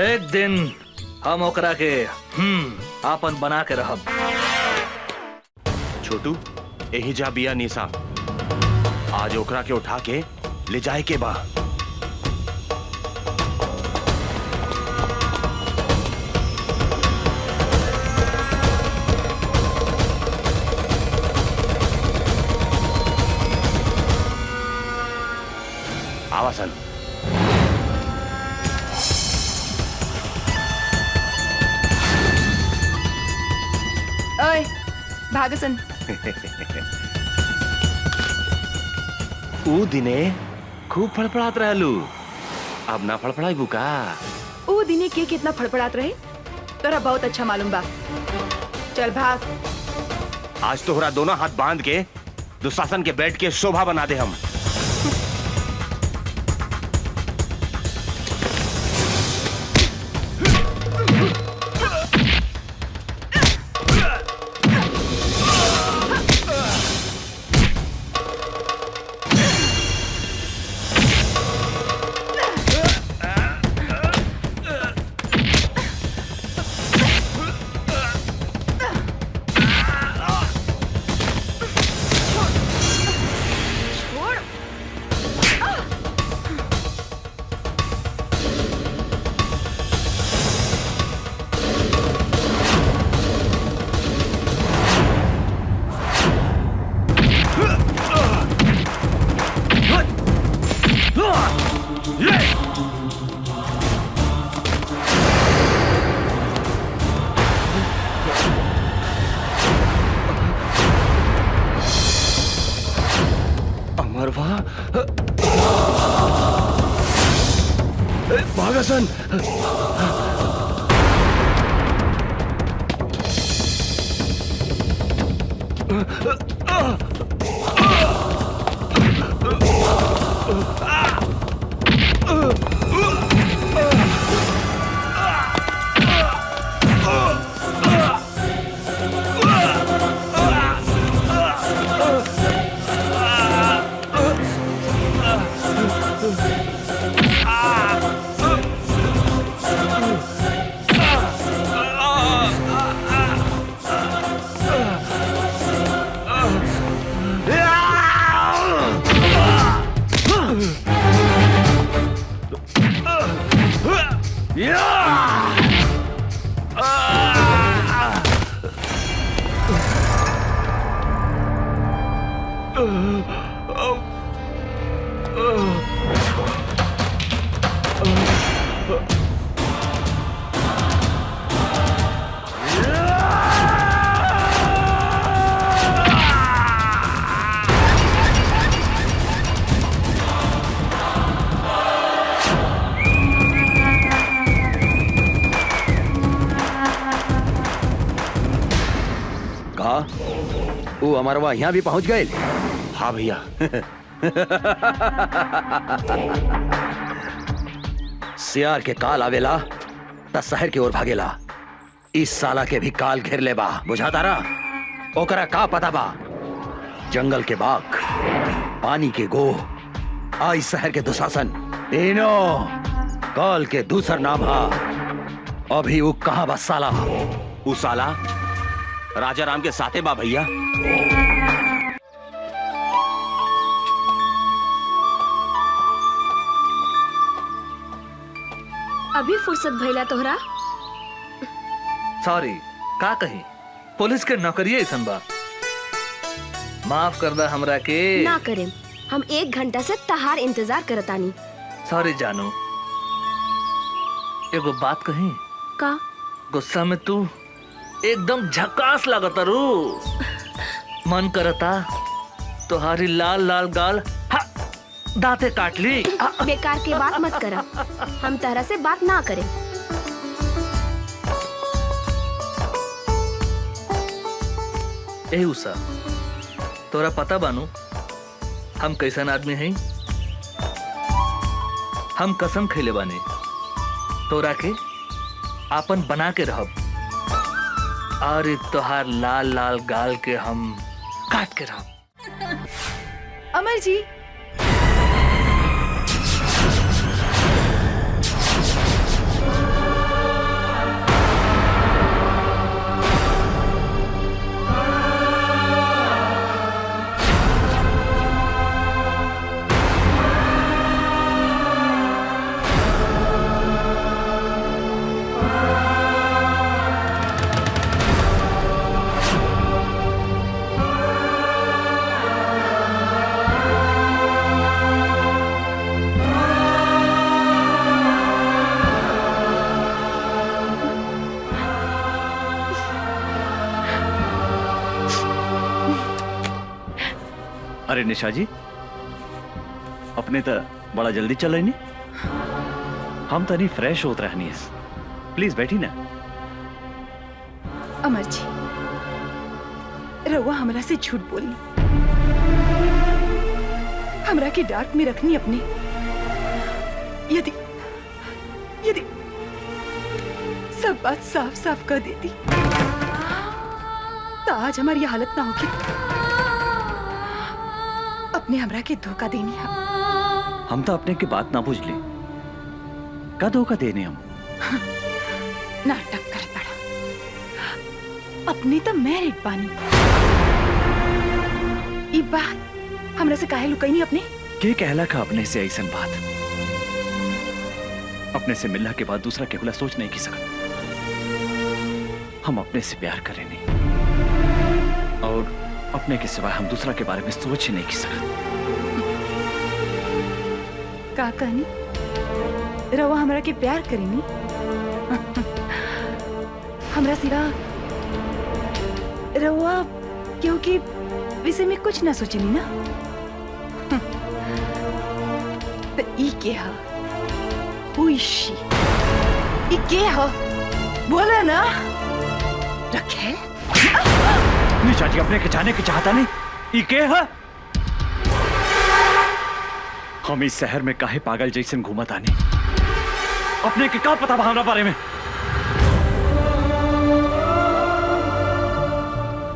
एक दिन हम ओकरा के आपन बना के रहब। छोटू, यही जा बिया निशा, आज ओकरा के उठा के ले जाए के बा। आवासन ओए भागसन। ऊ दिने खूब फड़फड़ात रहलू, अब ना फड़फड़ाई बुका? ऊ दिने के कितना फड़फड़ात रहे तोरा बहुत अच्छा मालूम बा। चल भाग। आज तोहरा दोनों हाथ बांध के दुशासन के बेड के शोभा बना दे हम। अमरवा, भागसन। का वो अमरवा यहाँ भी पहुंच गए। हाँ भैया। सियार के काल आवेला त शहर की ओर भागेला। इस साला के भी काल घेर ले बा, बुझाता रहा। ओकरा का पता बा जंगल के बाघ, पानी के गो, आई शहर के दुशासन, तीनों काल के दूसर नाम हा। अभी वो कहाँ बा साला? उ साला राजा राम के साथे बा भैया। अभी फुर्सत भइला तोहरा? सॉरी, का कही, पुलिस के नौकरी ऐसन बा। माफ कर दा हमरा के। ना करें, हम 1 घंटा से तहार इंतजार करतानी। सॉरी जानू, एगो बात कही। का? गुस्सा में तू एकदम झकास लागता रू। मन करता तुम्हारी लाल लाल गाल दांते काट ली। बेकार के बात मत करा, हम तरह से बात ना करें। ए उषा, तोरा पता बानू हम कैसन आदमी हैं? हम कसम खैले बानी तोरा के आपन बना के रहब, और तोहार लाल लाल गाल के हम काट के रहब। अमर जी, अरे निशा जी, अपने तो बड़ा जल्दी चल रही। हम तो नहीं फ्रेश होत रहनी है। प्लीज बैठी ना। अमर जी, रउआ हमरा से झूठ बोली, हमरा के डार्क में रखनी अपने। यदि यदि सब बात साफ साफ कर देती तो आज हमारी हालत ना होगी। अपने हमरा के धोखा देनी है। हम तो अपने की बात ना बुझ ली। का धोखा देने हम? नाटक कर पड़ा। अपने तो मैरिड बानी। ई बात हमरा से काहे लुकाई नहीं अपने? के कहला का अपने से ऐसन बात? अपने से मिलने के बाद दूसरा केवला सोच नहीं की सकत। हम अपने से प्यार करें नहीं, और अपने के सिवाय हम दूसरा के बारे में सोच ही नहीं की सकत। का कहनी? रवा हमरा के प्यार करेनी? हमरा सिवा रवा क्योंकि विषय में कुछ ना सोचनी ना। तो ई के हा? Who is she? ई के हा? बोला ना। रखेल? निशा जी, अपने के जाने की चाहता नहीं। ई के है? हम इस शहर में काहे पागल जैसन घूमत आने? अपने के का पता भावना बारे में?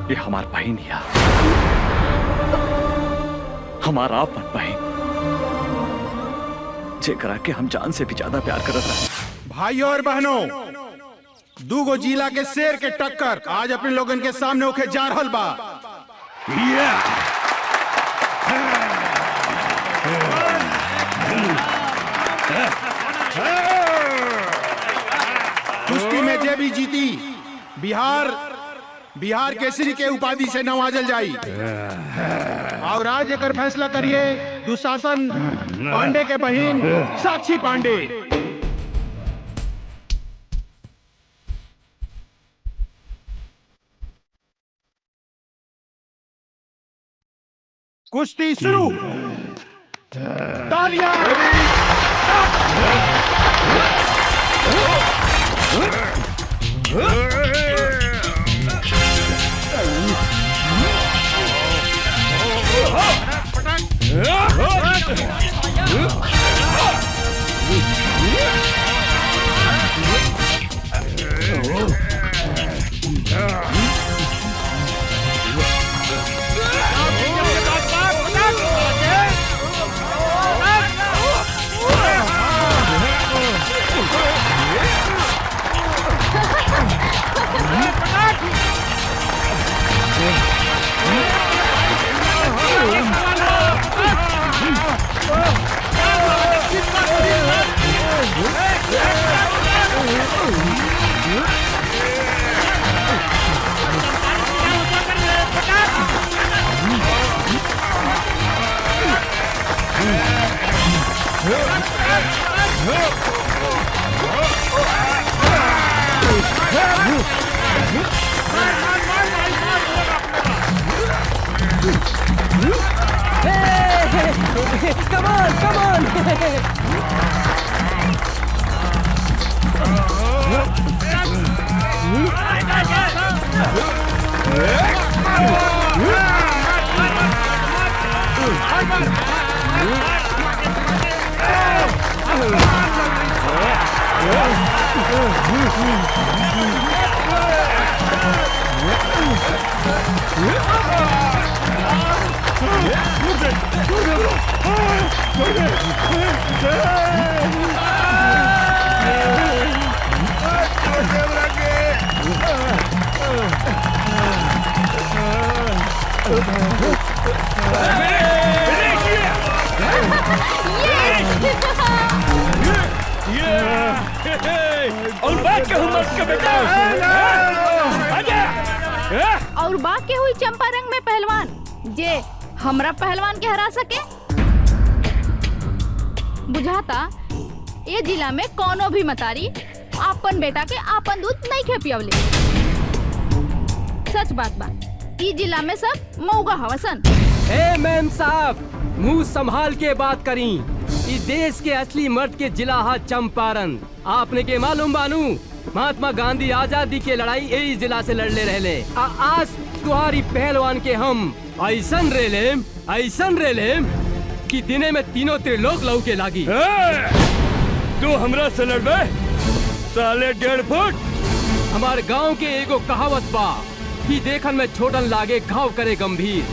ये हमार बहन है, हमारा आपन बहन, जेकरा के हम जान से भी ज्यादा प्यार करत रहे। भाइयों और बहनों, दूगो जिला के शेर के टक्कर आज अपने लोगन के सामने होके जा रहल बा। कुश्ती में जे भी जीती बिहार केसरी के उपाधि से नवाजल जाई। और आज एकर फैसला करिए दुशासन पांडे के बहन साक्षी पांडे। कुश्ती शुरू। तालियां। और बाकी हुई चंपारंग में पहलवान जे हमरा पहलवान के हरा सके। बुझाता ये जिला में कोनो भी मतारी आपन बेटा के आपन दूध नहीं खे पियवले। सच बात बा, ई जिला में सब मऊगा हवसन। ए मैम साहब, मुंह संभाल के बात करी। इस देश के असली मर्द के जिला हा चंपारण। आपने के मालूम बानू, महात्मा गांधी आजादी के लड़ाई यही जिला से लड़ले रहले। आज तुम्हारी पहलवान के हम ऐसन रेलेम कि दिने में तीनों त्रिलोक लौ के लागी। तू हमरा से लड़बे साले 1.5 फुट। हमार गांव के एगो कहावत बा कि देखन में छोटन लागे घाव करे गंभीर।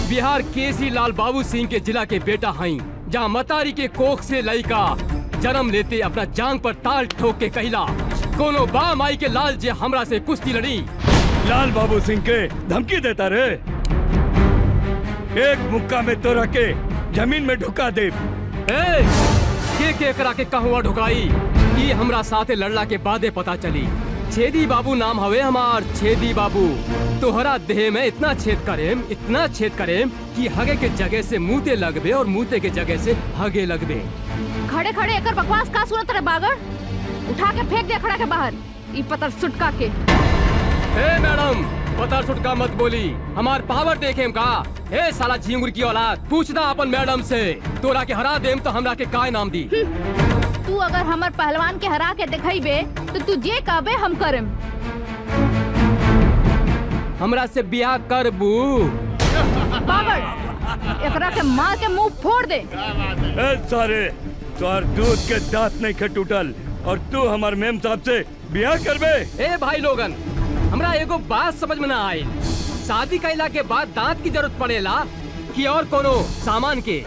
बिहार केसरी लाल बाबू सिंह के जिला के बेटा हई, जहाँ मतारी के कोख से लइका जन्म लेते अपना जांग पर ताल ठोक के कहला, कोनो बा माई के लाल जे हमरा से कुश्ती लड़ी। लाल बाबू सिंह के धमकी देता रे, एक मुक्का में तोरा के जमीन में ढुका दे। के करा के कहवा ढुकाई, ये हमरा साथे लड़ला के बादे पता चली। छेदी बाबू नाम हवे हमार, छेदी बाबू। तोहरा देह में इतना छेद करेम कि हगे के जगह से मुँहते लगबे और मुँहते के जगह से हगे लगबे। खड़े खड़े एकर बकवास का सुनत रे बागड़, उठा के फेंक दे खड़ा के बाहर ई पतर सुटका के। ए मैडम, पतर सुटका मत बोली, हमार पावर देखेम का। ए साला झिंगुर की औलाद, पूछना अपन मैडम से, तोरा के हरा देम तो हमरा के काय नाम दी। तू अगर हमर पहलवान के हरा के दिखाईबे तो तू जे कहबे हम करम। हमरा से बियाह करबू? बागड़, एकरा के मार के मुंह फोड़ दे। ए सारे, तोर दूध के दांत नहीं खे टूटल और तू हमार मेम साहब से बियाह करबे? ए भाई लोगन, हमरा एगो बात समझ में ना आई। शादी कैला के बाद दांत की जरूरत पड़ेला कि और कोनो सामान के?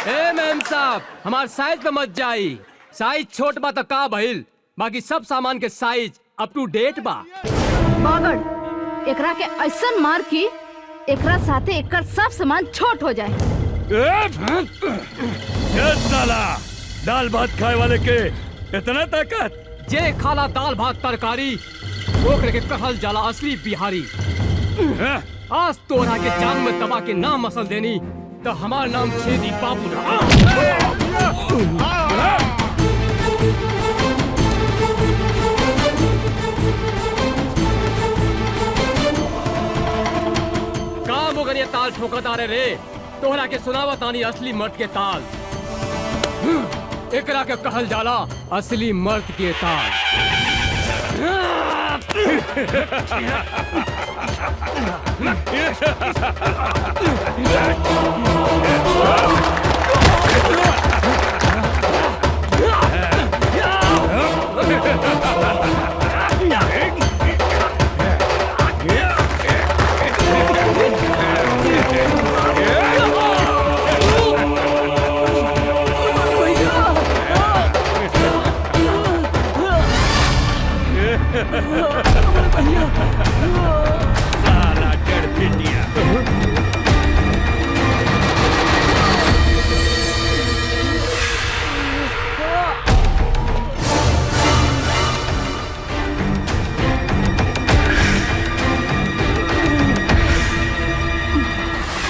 ए मैम साहब, हमार साइज पे मत जाई। साइज छोट बा तो का भइल, बाकी सब सामान के साइज अप टू डेट बा। बागड़, एकरा के ऐसन मार की एकरा साथे एकर सब सामान छोट हो जाए। ए साला, दाल भात खाए वाले के इतना ताकत? जे खाला दाल भात तरकारी ओकरे के कहल जाला असली बिहारी। आज तोरा के जांग में दबा के नाम मसल देनी तो हमार नाम छेदी बाबू रहा। काम हो गए ताल ठोकता रे, तोहरा के सुनावा तानी असली मर्द के ताल। एकरा के कहल जाला असली मर्द के ताल। साला डेढ़ पिटिया।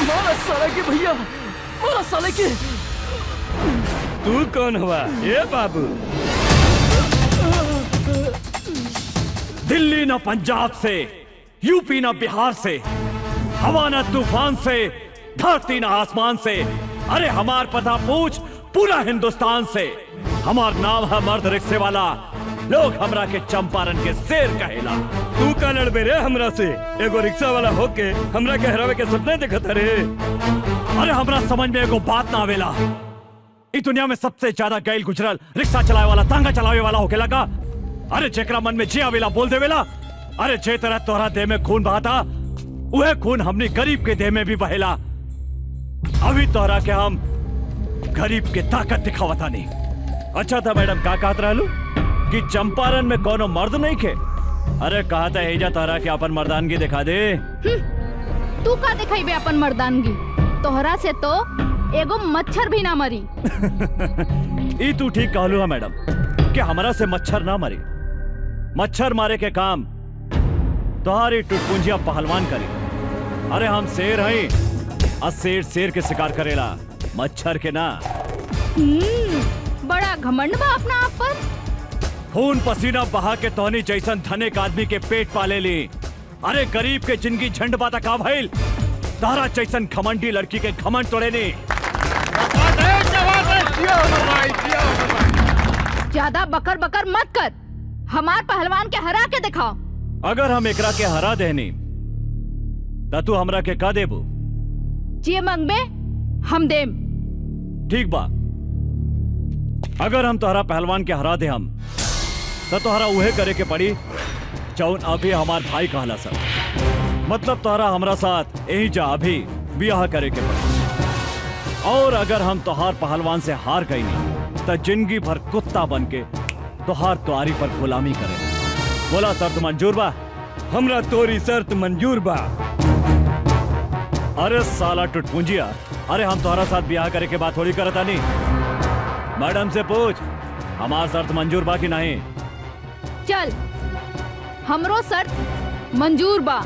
मारा साला के भैया, मारा साले के। तू कौन हुआ? ये बाबू दिल्ली न पंजाब से, यूपी न बिहार से, हवा न तूफान से, धरती न आसमान से, अरे हमार पता पूछ पूरा हिंदुस्तान से। हमार नाम है मर्द रिक्शे वाला, लोग हमरा के चंपारण के शेर कहेला। तू का लड़बे रे हमरा से? एगो रिक्शा वाला होके हमरा के हरावे के सपने देखत रे? अरे हमरा समझ में एगो बात ना आवेला, इस दुनिया में सबसे ज्यादा गैल गुजरल रिक्शा चलावे वाला, तांगा चलावे वाला होके लगा। अरे जेकरा मन में जे आवेला बोल देवेला। अरे जे तरह तोहरा देह में खून बहाता, वह खून हमने गरीब के देह में भी बहेला। अभी तोहरा के हम गरीब के ताकत दिखावता नहीं। अच्छा था मैडम, का कहत रहलू कि चंपारण में कोनो मर्द नहीं खे? अरे कहा था हेजा तोहरा के अपन मर्दानगी दिखा दे। तू का दिखाई अपन मर्दानगी? तोहरा से तो एगो मच्छर भी ना मरी। ई तू ठीक कहलू है मैडम कि हमरा से मच्छर ना मरी। मच्छर मारे के काम तोहारी टुटपुंजिया पहलवान करी। अरे हम शेर हैं और शेर शेर के शिकार करेला, मच्छर के ना। बड़ा घमंड बा अपना आप पर। खून पसीना बहा के तोहनी जैसन धनिक आदमी के पेट पाले ली। अरे गरीब के जिंदगी झंड बाता का भइल, तारा जैसन घमंडी लड़की के घमंड तोड़े नहीं। ज्यादा बकर बकर मत कर, हमार पहलवान के हरा के दिखाओ। अगर हम एकरा के हरा देनी त तू हमरा के का देबू? जे मंगबे हम देम। ठीक बा, अगर हम तोहरा पहलवान के हरा दे हम तो तोहरा उहे करे के पड़ी जौन अभी हमार भाई कहला सर। मतलब तोहरा हमरा साथ यही जा अभी ब्याह करे के पड़ी। और अगर हम तोहार पहलवान से हार गई नहीं तो जिंदगी भर कुत्ता बन के तोहार तुआरी पर गुलामी करे। बोला शर्त मंजूर बा? हमरा तोरी शर्त मंजूर बा। अरे साला टुटपुंजिया, अरे हम तोहरा साथ ब्याह करे के बात थोड़ी करता नहीं। मैडम से पूछ हमार शर्त मंजूर बा कि नहीं। चल, हमरो शर्त मंजूर बा।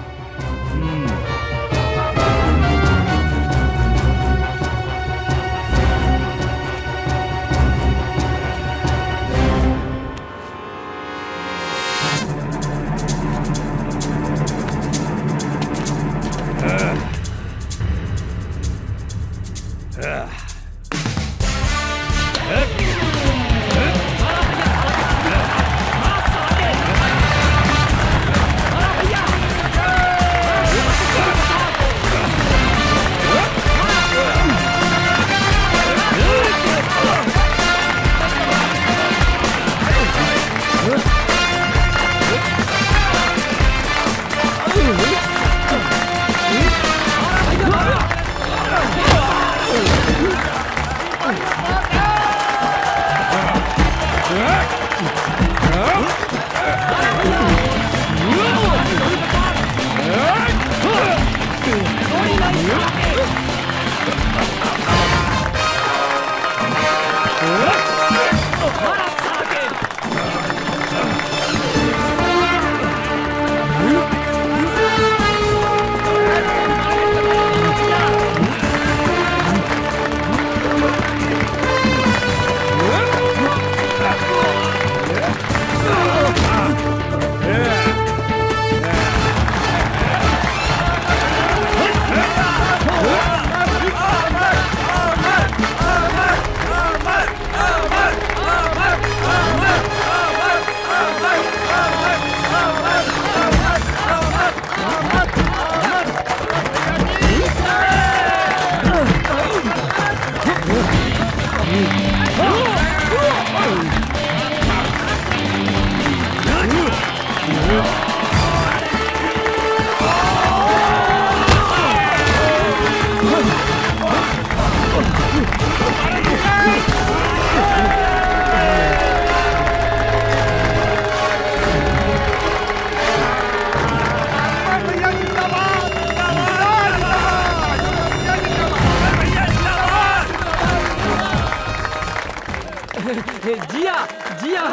जिया जिया,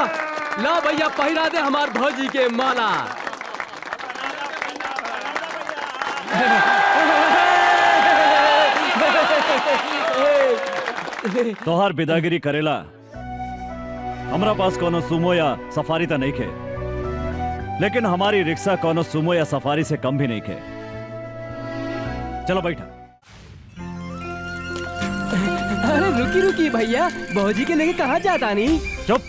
ला भैया पहिरा दे हमार भौजी के माला। तोहार बिदागिरी करेला हमरा पास कोनो सुमो या सफारी तो नहीं खे, लेकिन हमारी रिक्शा कोनो सुमो या सफारी से कम भी नहीं खे। चलो बैठा। अरे रुकी रुकी भैया, भौजी के लेके कहाँ जाता नहीं? चुप।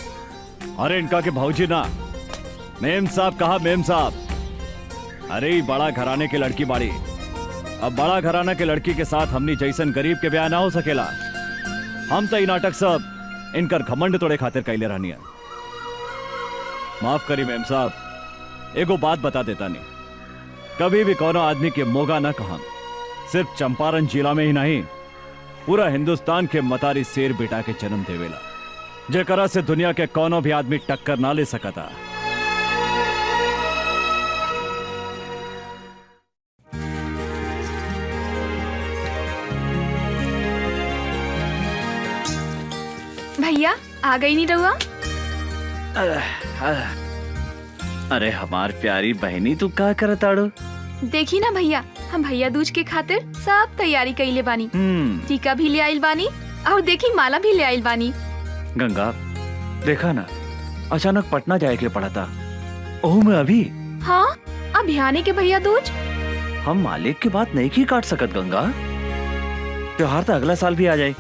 अरे इनका के भौजी ना, मेम साहब कहा मेम साहब। अरे ई बड़ा घराने के लड़की बाड़ी। अब बड़ा घराना के लड़की के साथ हमनी जैसन गरीब के ब्याह ना हो सकेला। हम तो ई नाटक सब इनकर घमंड तोड़े खातिर कैले रहनी है। माफ करी मेम साहब, एगो बात बता देता नहीं, कभी भी कोनो आदमी के मोगा ना कहा। सिर्फ चंपारण जिला में ही नहीं, पूरा हिंदुस्तान के मतारी शेर बेटा के जन्म देवेला, जेकरा से दुनिया के कोनो भी आदमी टक्कर ना ले सकता। भैया आ गई नहीं रहुआ? अरे हमार प्यारी बहनी, तू का करताड़ो? देखी ना भैया, हम भैया दूज के खातिर सब तैयारी कइले बानी। टीका भी ले आइल बानी और देखी माला भी ले आइल बानी। गंगा देखा ना, अचानक पटना जाए के पड़ा था। ओह मैं अभी। हाँ अब ध्यान के भैया दूज। हम मालिक की बात नहीं की काट सकत गंगा, त्योहार तो अगला साल भी आ जाए।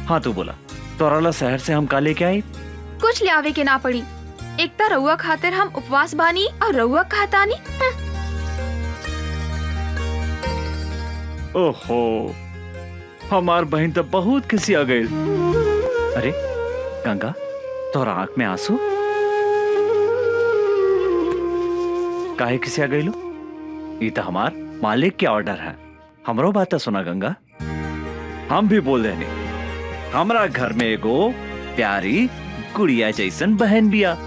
हाँ तू बोला, तोराला शहर से हम का लेके आए? कुछ ले आवे के ना पड़ी। एक तो रउआ खातिर हम उपवास बानी और रउआ कहतानी। ओहो, हमार बहन तो बहुत किसी आ गई। अरे गंगा, तोरा आंख में आंसू काहे किसी आ गई लो? ये तो हमार मालिक के ऑर्डर है। हमरो बात सुना गंगा, हम भी बोल देने हमरा घर में एगो प्यारी गुड़िया जैसन बहन बिया।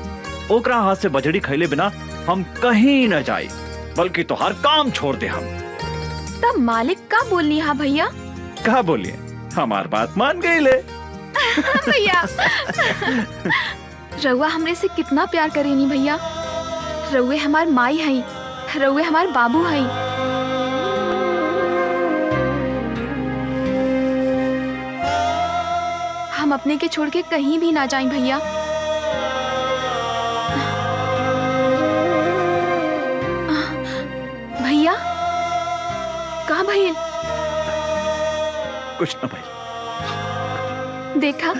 ओकरा हाथ से बजड़ी खैले बिना हम कहीं न जाए, बल्कि तो हर काम छोड़ दे हम। तब मालिक का बोलनी? हाँ भैया कहा बोलिए, हमार बात मान गई ले। भैया रउआ हमरे से कितना प्यार करेनी भैया। रउए हमार माई हई, रउए हमार बाबू हई। हम अपने के छोड़ के कहीं भी ना जाएं भैया। भैया कहाँ भैया? कुछ न भाई। देखा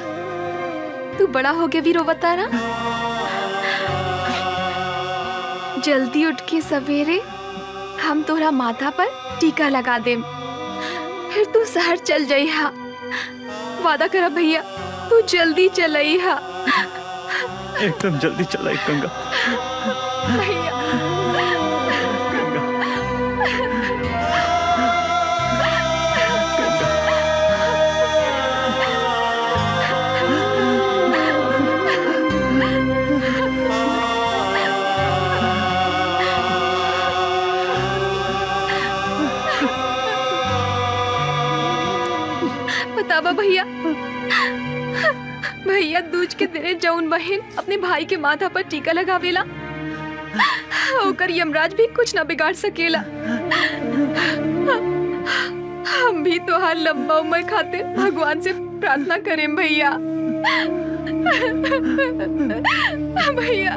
तू बड़ा हो के भी रोवता ना। जल्दी उठ के सवेरे हम तोरा माथा पर टीका लगा देम, फिर तू शहर चल जाई हा। वादा करा भैया, तू जल्दी चलाई हा। एकदम जल्दी चलाई गंगा। भैया बतावा भैया, भैया दूज के दिने जौन बहन अपने भाई के माथा पर टीका लगावेला, ओकर यमराज भी कुछ ना बिगाड़ सकेला। हम भी तोहार लंबा उम्र खातिर भगवान से प्रार्थना करें भैया। भैया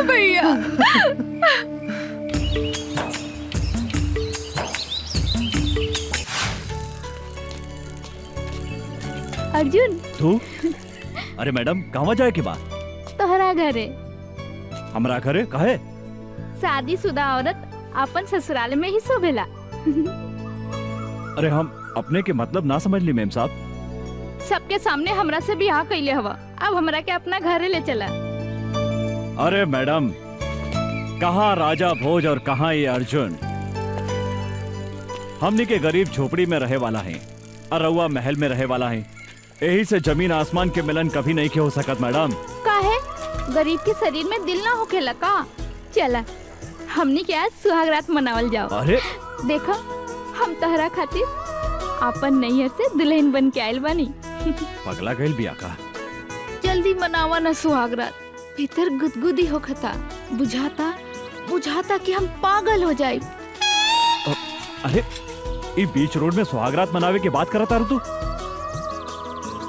भैया अर्जुन तू? अरे मैडम कहवा जाए के बाद? तोहरा घरे। हमरा घरे काहे? शादीशुदा औरत अपन ससुराल में ही शोभेला। अरे हम अपने के मतलब ना समझ ली मेम साहब। सबके सामने हमरा से बियाह कैले हवा, अब हमरा के अपना घरे ले चला। अरे मैडम, कहाँ राजा भोज और कहाँ ये अर्जुन? हमनी के गरीब झोपड़ी में रहे वाला है और रउआ महल में रहे वाला है। यही से जमीन आसमान के मिलन कभी नहीं के हो सकत मैडम। काहे? गरीब के शरीर में दिल ना होखेला का? चला हमनी के आज सुहाग रात मनावल जाओ। अरे देखा, हम तहरा खातिर अपन नैहर से दुल्हन बन के आयल बानी। पगला गइल बिया का? जल्दी मनावा ना सुहागरात, भीतर गुदगुदी होखता, बुझाता कि हम पागल हो जाए। अरे ये बीच रोड में सुहागरात मनावे की बात करता तू?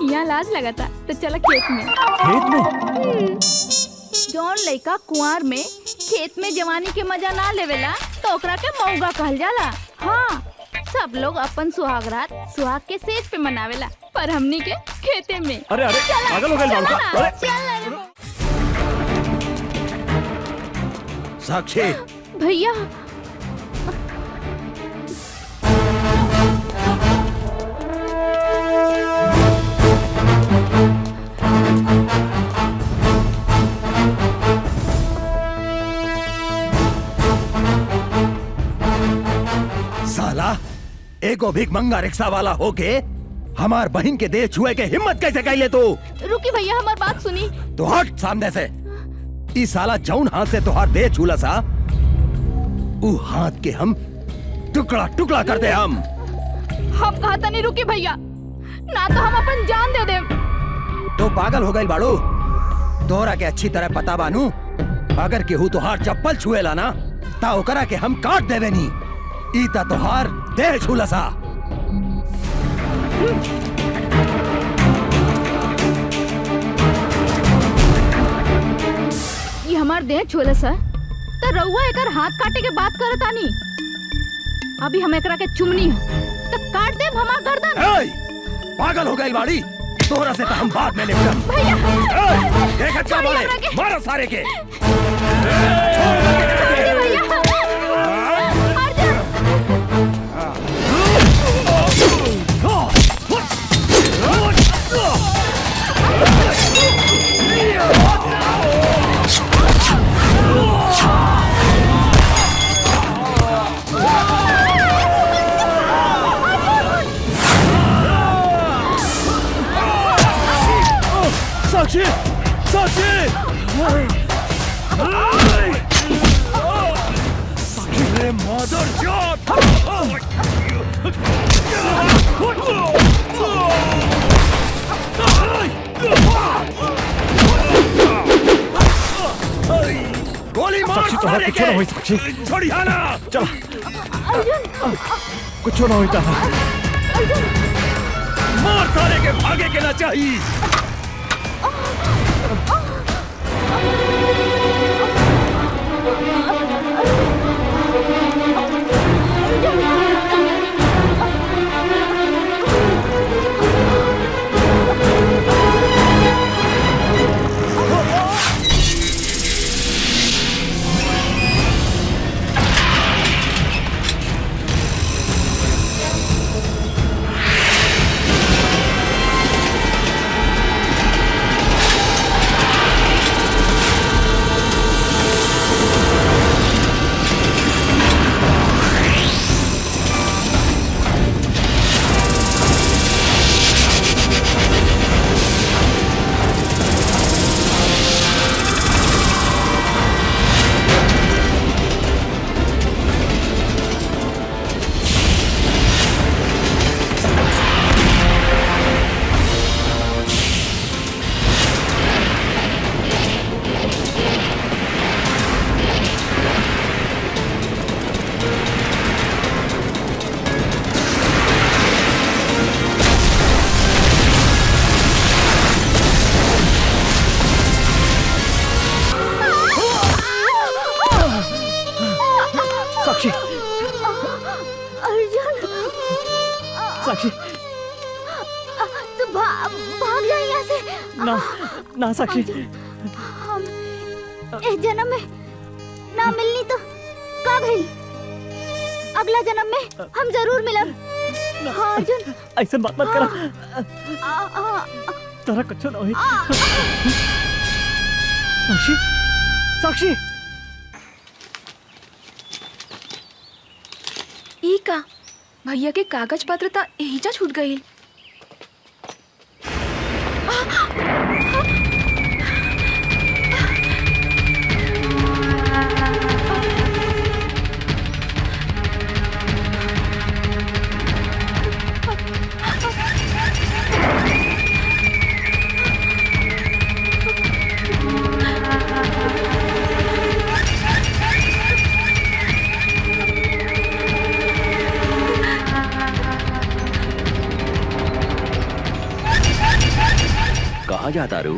यहाँ लाज लगाता तो चला खेत में। खेत में? जौन लड़का कुंवार में खेत में जवानी के मजा ना लेवेला तो ओकरा के मौगा कहल जाला। हाँ, सब लोग अपन सुहागरात सुहाग के सेज पे मनावेला, पर हमनी के खेते में। अरे अरे पागल हो गए बाबू का। अरे साक्षी, भैया साला एगो भीख मंगा रिक्शा वाला होके हमार बहन के देह छुए के हिम्मत कैसे कैले तू? रुकी भैया, हमार बात सुनी। तो हट सामने से। ई साला जौन हाथ से तुहार देह छूला सा, ऊ हाथ के हम टुकड़ा टुकड़ा कर दे। हम कहता नहीं, रुकी भैया, ना तो हम अपन जान दे देम। तो पागल हो गई बाड़ू? तोरा के अच्छी तरह पता बानू, अगर केहू तुहार चप्पल छुएला ना ता ओकरा के हम काट देवे नी। ई ता तुहार देह छूला सा। ये हमार देह छोले सर, तो रउआ एकर हाथ काटे के बात करत आनी। अभी हम एकरा के चुमनी तो काट देब हमार गर्दन। पागल हो गई बाड़ी? तोरा से तो हम बाद में निपटम। भैया क्या बोले? मारो सारे के। साक्षी, साक्षी, साक्षी मदर जात। गोली मार साक्षी, तोहरा कुछ ना होई। साक्षी छोड़िया ना। चल, कुछ ना होता। मार सारे के, भागे के ना चाहिए। साक्षी, अर्जुन, साक्षी, तू भाग जा यहाँ से। ना ना साक्षी, हम इस जन्म में ना मिलनी तो का भइल, अगला जन्म में हम जरूर मिलब। हाँ अर्जुन, ऐसे बात मत करा। तारा कुछ ना होई। साक्षी, साक्षी, ई का भैया के कागज पत्र ता एहिजा छूट गई। कहाँ जाता रू?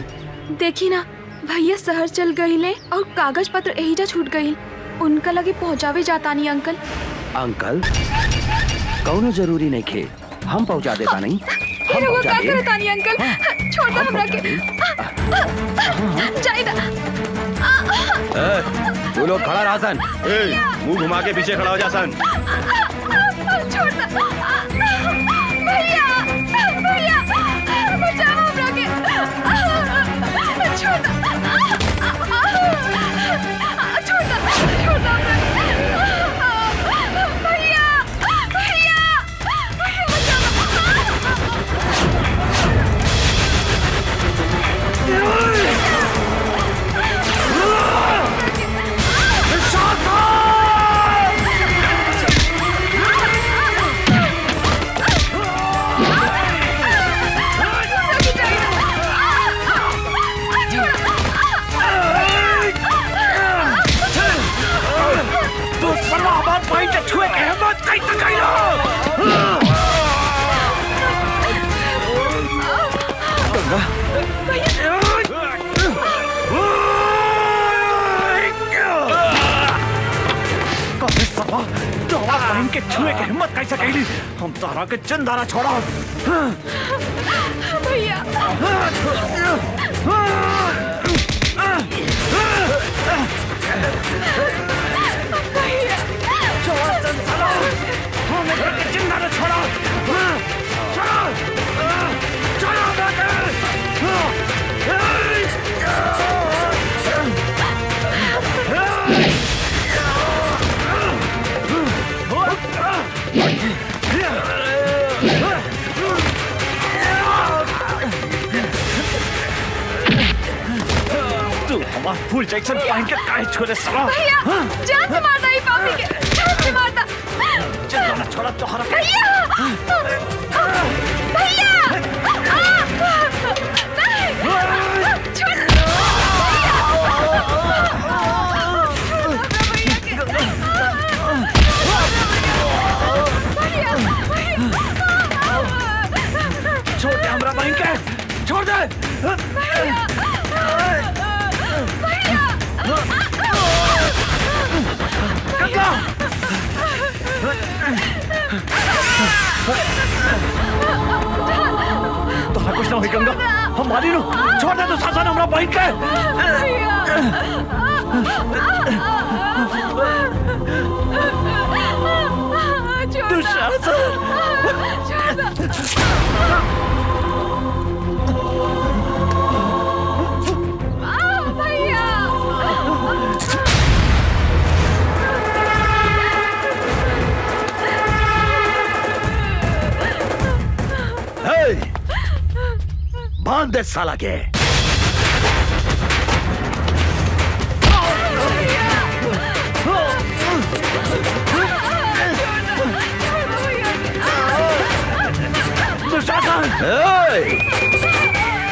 देखी ना भैया शहर चल गईले और कागज पत्र एहिजा छूट गई। उनका लगे पहुँचावे जाता नहीं अंकल। अंकल कौनो जरूरी नहीं खे, हम पहुँचा देता नहीं। हम वो पहुँचा का दे। करता नहीं अंकल। छोड़ दो हमरा के। जाइदा। तू लोग खड़ा रहा सन। मुंह घुमा के पीछे खड़ा हो जा सन। छोड़ दो। भैया भैया बचाओ हमरा के। छोड़ दो। छोड़ दो हमरा के। भैया भैया भैया बचाओ। छुए के हिम्मत कैसे कैली? हम तारा के चंदारा छोड़ा। भैया छोड़ा चंदारा। हमें के चंदारा छोड़ा। तू हमारा फूल जैक्सन पहन के काहे छोड़े साला? भैया जान से मारता ही पापी के। जान से मारता। चंदारा छोड़ा तो हरा। भैया भैया नहीं छोड़। छोड़ दे हमरा बहन के। छोड़ दे। गंगा तोरा कुछ ना हुई गंगा। हम मारी नु। छोड़ दे तू सासन हमरा बहन के। बांध दे साला के।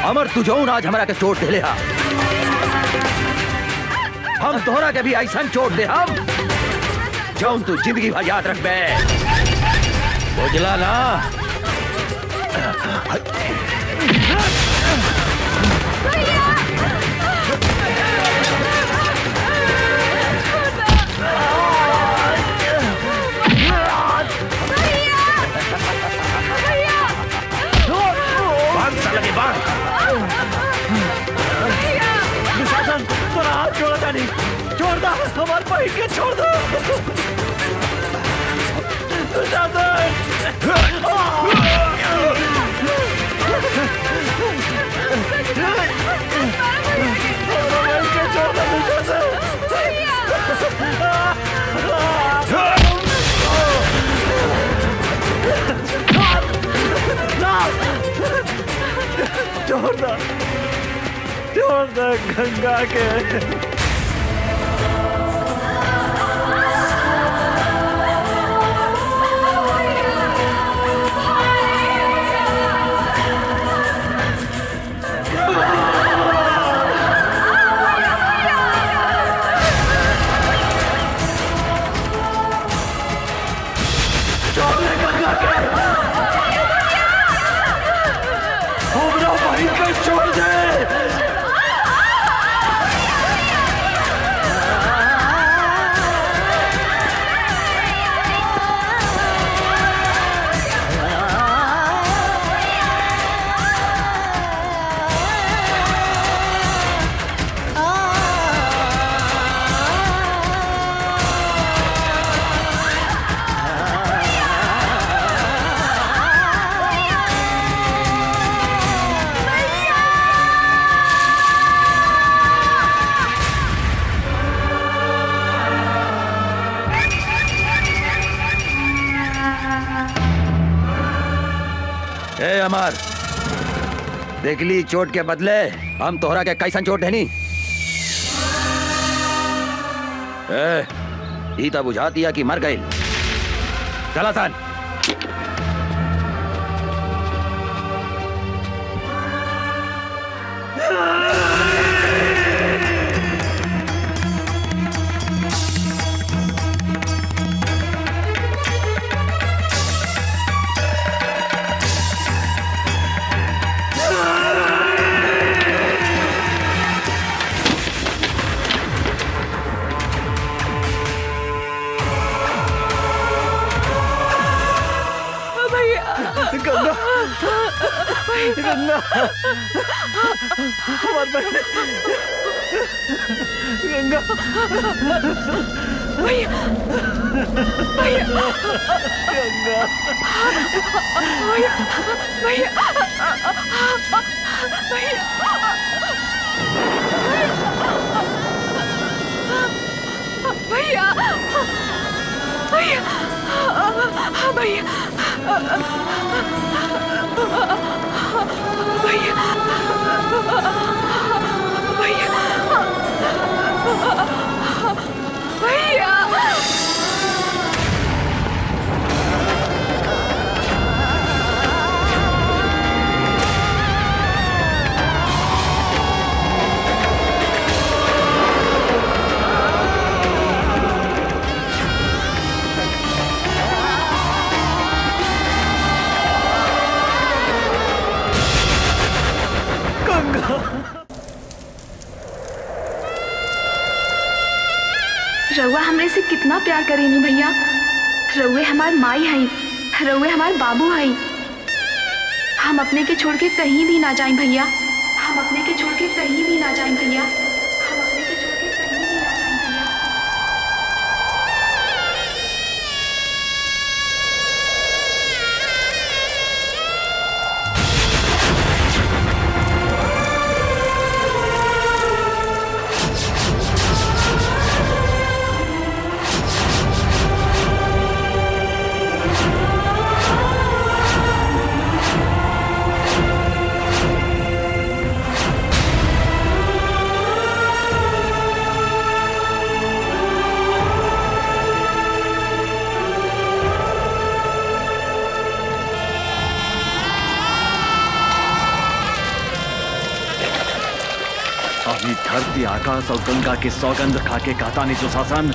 अमर तू जौन आज हमरा के चोट दे हा, हम तोहरा के भी ऐसा चोट दे हम जौन तू जिंदगी भर याद रख बे। बुझला ना? छोड़ दो हमारे भाई के। छोड़ दो छोड़ दो गंगा के। छोड़ दे गंगा के। इनको छोड़ दे। ए अमर, देखली चोट के बदले हम तोहरा के कैसन चोट है नी? ई तो बुझा दिया कि मर गई। चला सन। रउआ हमरे से कितना प्यार करेनी भैया। रउए हमार माई हई, रउए हमार बाबू हई। हम अपने के छोड़ के कहीं भी ना जाएं भैया। हम अपने के छोड़ के कहीं भी ना जाएं भैया। हम अपने के छोड़ के कहीं भी ना जाएं भैया। अभी धरती आकाश और गंगा की सौगंध खा के कहता नहीं दुशासन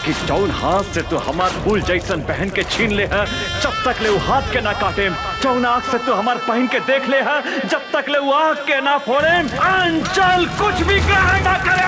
कि जौन हाथ से तू हमार फूल जैसन पहन के छीन ले है, जब तक ले वो हाथ के ना काटे। जौन आँख से तू हमार पहन के देख ले है, जब तक ले वो आँख के ना फोड़े। अंचल कुछ भी ग्रहण ना करे।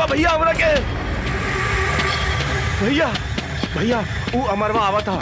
बा भैया हमरा के। भैया भैया वो अमरवा आवा था।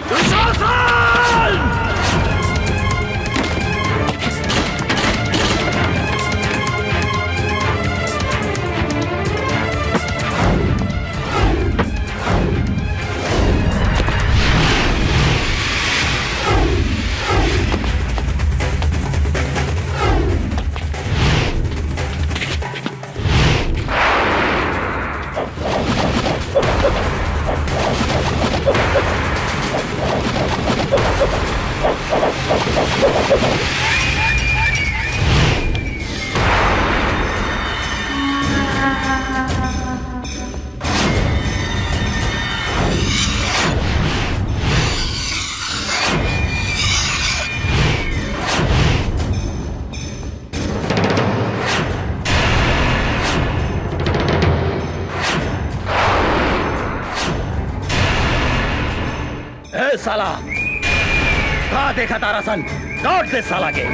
साला कहाँ देखा तारा सन? लौट दे साला के।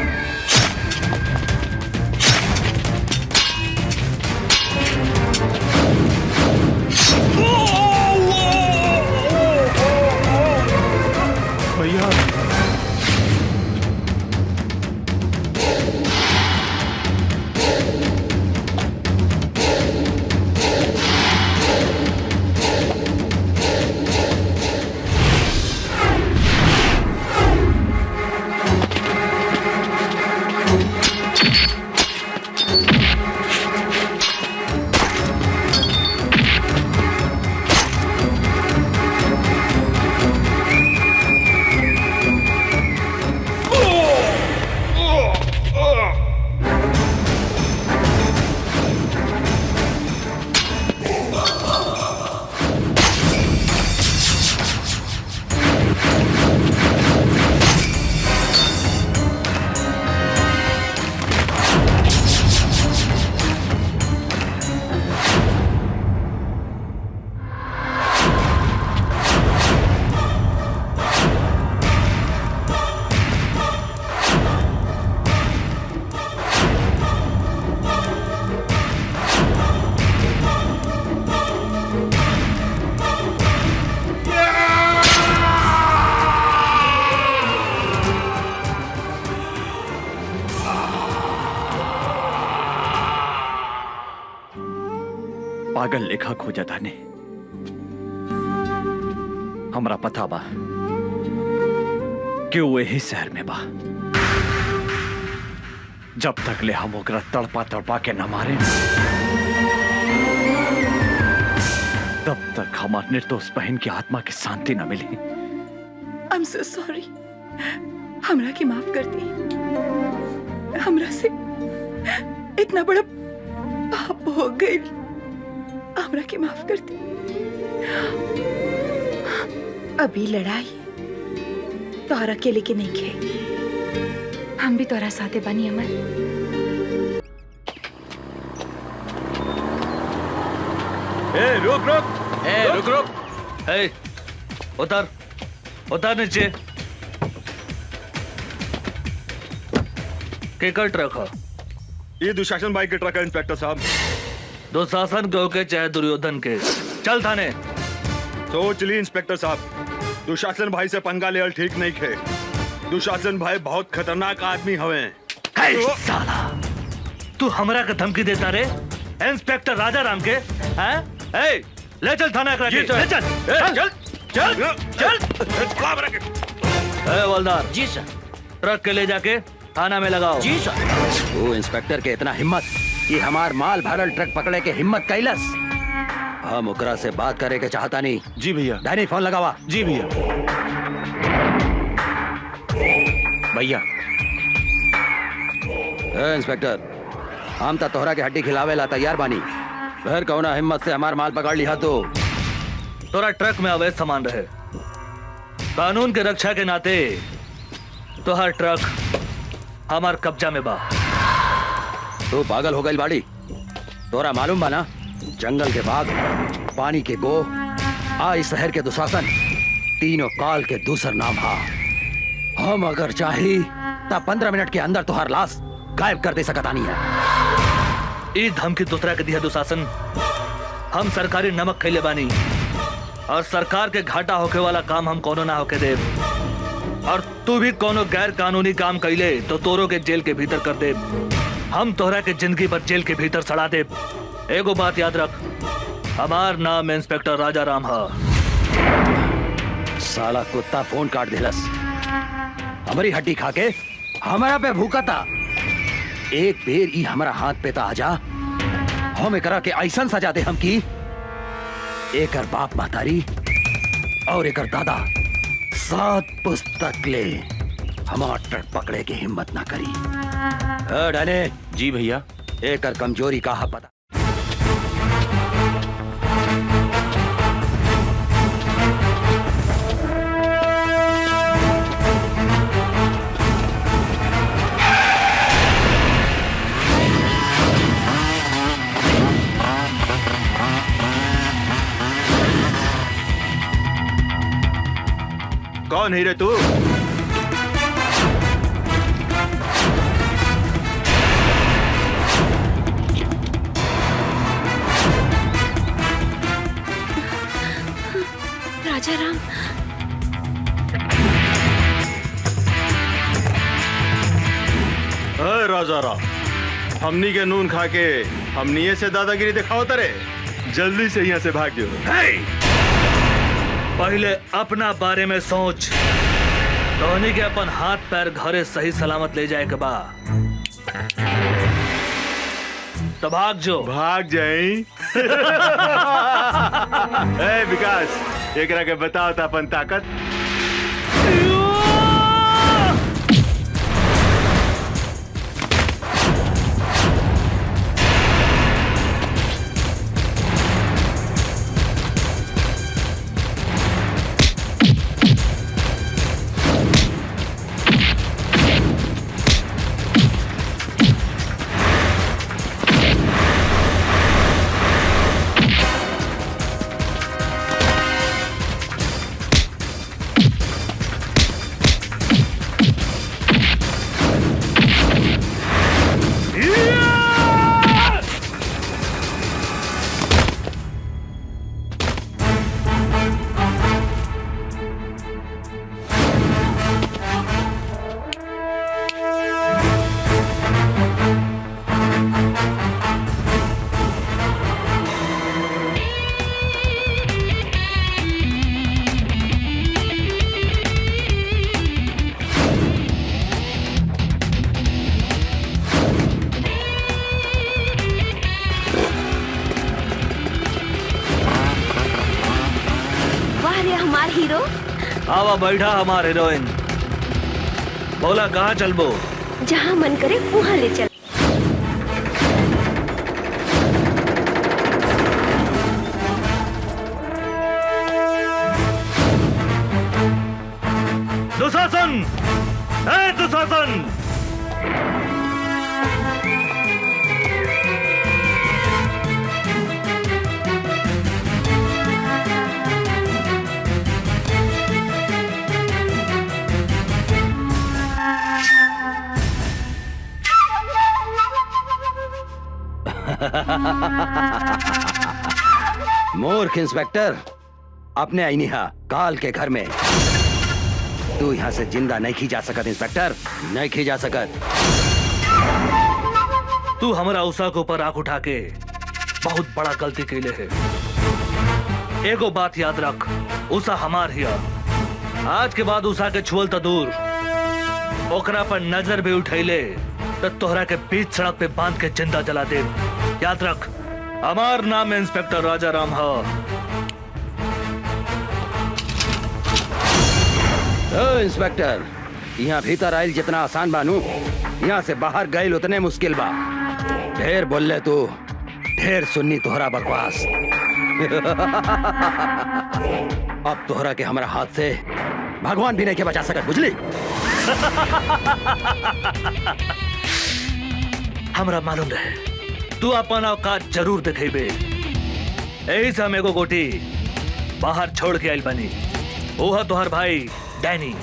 भैया पागल लेखा खोजा थाने। हमरा पता बा कि वो यही शहर में बा। जब तक ले हम ओकरा तड़पा तड़पा के न मारे तब तक हमार निर्दोष बहन की आत्मा की शांति न मिली। I'm so sorry। हमरा की माफ कर दी। हमरा से इतना बड़ा पाप हो गई। हमरा की माफ कर दी। अभी लड़ाई तोहरा अकेले के नहीं खे, हम भी तोहरा साथे बनी अमर। रुक रुक रुक रुक। उतर उतर नीचे। केकर ट्रक है? ये दुशासन भाई के ट्रक है इंस्पेक्टर साहब। दुशासन के होके चाहे दुर्योधन के, चल थाने। सोच ली इंस्पेक्टर साहब, दुशासन भाई से पंगा लेवल ठीक नहीं खे। दुशासन भाई बहुत खतरनाक आदमी हवे। साला तू हमरा के धमकी देता रे? इंस्पेक्टर राजा राम के हैं? ए, ले चल थाना करा के। ले चल चल चल चल। ए हवलदार जी सर। ट्रक के ले जाके थाना में लगाओ। जी सर। वो इंस्पेक्टर के इतना हिम्मत कि हमार माल भरल ट्रक पकड़े के हिम्मत कैलस। हम ओकरा से बात करे के चाहता नहीं। जी भैया। डैनी फोन लगावा। जी भैया। भैया इंस्पेक्टर, हम तो तोहरा के हड्डी खिलावे ला तैयार बानी। फिर कौना हिम्मत से हमार माल पकड़ लिया तो? तोरा ट्रक में अवैध सामान रहे, कानून के रक्षा के नाते तो हर ट्रक हमार कब्जा में बा। तू पागल हो गई बाड़ी? तोरा मालूम बा ना, जंगल के बाघ, पानी के गो, आई शहर के दुशासन, तीनों काल के दूसर नाम हा। हम अगर चाही तब 15 मिनट के अंदर तुहार लाश गायब कर दे सकता नहीं है। ई धमकी दूसरा के दिया दुशासन हम सरकारी नमक खैले बानी और सरकार के घाटा होके वाला काम हम कोनो ना होके दे। और तू भी कोनो गैर कानूनी काम कैले तो तोरो के जेल के भीतर कर दे। हम तोहरा के जिंदगी पर जेल के भीतर सड़ा दे। एगो बात याद रख, हमार नाम इंस्पेक्टर राजा राम है। साला कुत्ता फोन काट दिलस, हमारी हड्डी खा के हमारा पे भूखा था। एक बेर ई हमारा हाथ पे ता आजा, हम एकरा के ऐसन सजा दे हम की एकर बाप महतारी और एकर दादा 7 पुस्तक ले हमार ट्रक पकड़े के हिम्मत ना करी। डाने जी भैया। एकर कमजोरी का है पता। कौन है रे तू? राजा राम, राजा राम, हमनी के नून खा के हमनी से दादागिरी दिखाओ तरे। जल्दी से यहाँ से भाग जाओ। पहले अपना बारे में सोच। धोनी के अपन हाथ पैर घरे सही सलामत ले जाए के बा तो भाग जो। भाग जाई। ए विकास, एकरा के बताओ था अपन ताकत। हीरो। आवा बैठा हमारे हीरोइन। बोला कहाँ चलबो? जहाँ मन करे वहाँ ले चल। दुशासन, दुशासन, मूर्ख इंस्पेक्टर, अपने आईनिहा काल के घर में तू यहाँ से जिंदा नहीं खी जा सकत। इंस्पेक्टर, नहीं खी जा सकत। तू हमारा उषा के ऊपर आंख उठा के बहुत बड़ा गलती कैले है। एगो बात याद रख, उषा हमार हिया। आज के बाद उषा के छुअल तो दूर, ओकरा पर नजर भी उठैले तो तोहरा के बीच सड़क पे बांध के जिंदा जला दे। याद रख, हमार नाम इंस्पेक्टर राजा राम है। इंस्पेक्टर, यहाँ भीतर आयल जितना आसान बानू, यहाँ से बाहर गए उतने मुश्किल बा। ढेर बोले तू, ढेर सुन्नी तोहरा बकवास। अब तोहरा के हमारा हाथ से भगवान भी नहीं के बचा सकत, बुझली? हमरा मालूम रहे तू अपन औकात जरूर दिखेबे। यही से हम एगो गोटी बाहर छोड़ के आइल बनी। ओह तोहर भाई डैनी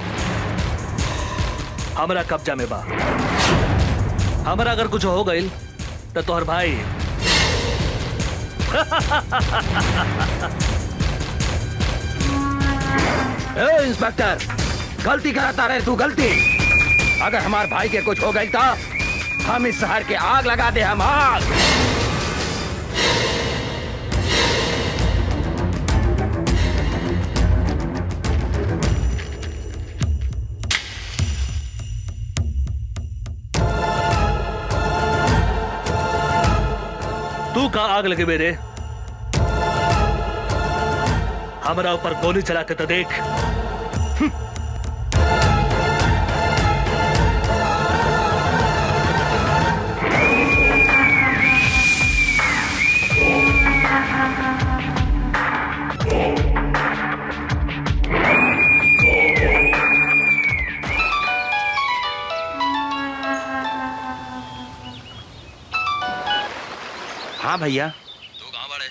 हमरा कब्जा में बा। हमरा अगर कुछ हो गइल तो तोहर भाई ए इंस्पेक्टर, गलती कराता रहे तू, गलती। अगर हमारे भाई के कुछ हो गई था, हम इस शहर के आग लगा दे, हम आग। तू का आग लगे मेरे? हमारा ऊपर गोली चला के तो देख। हाँ भैया, तू कहाँ बड़े?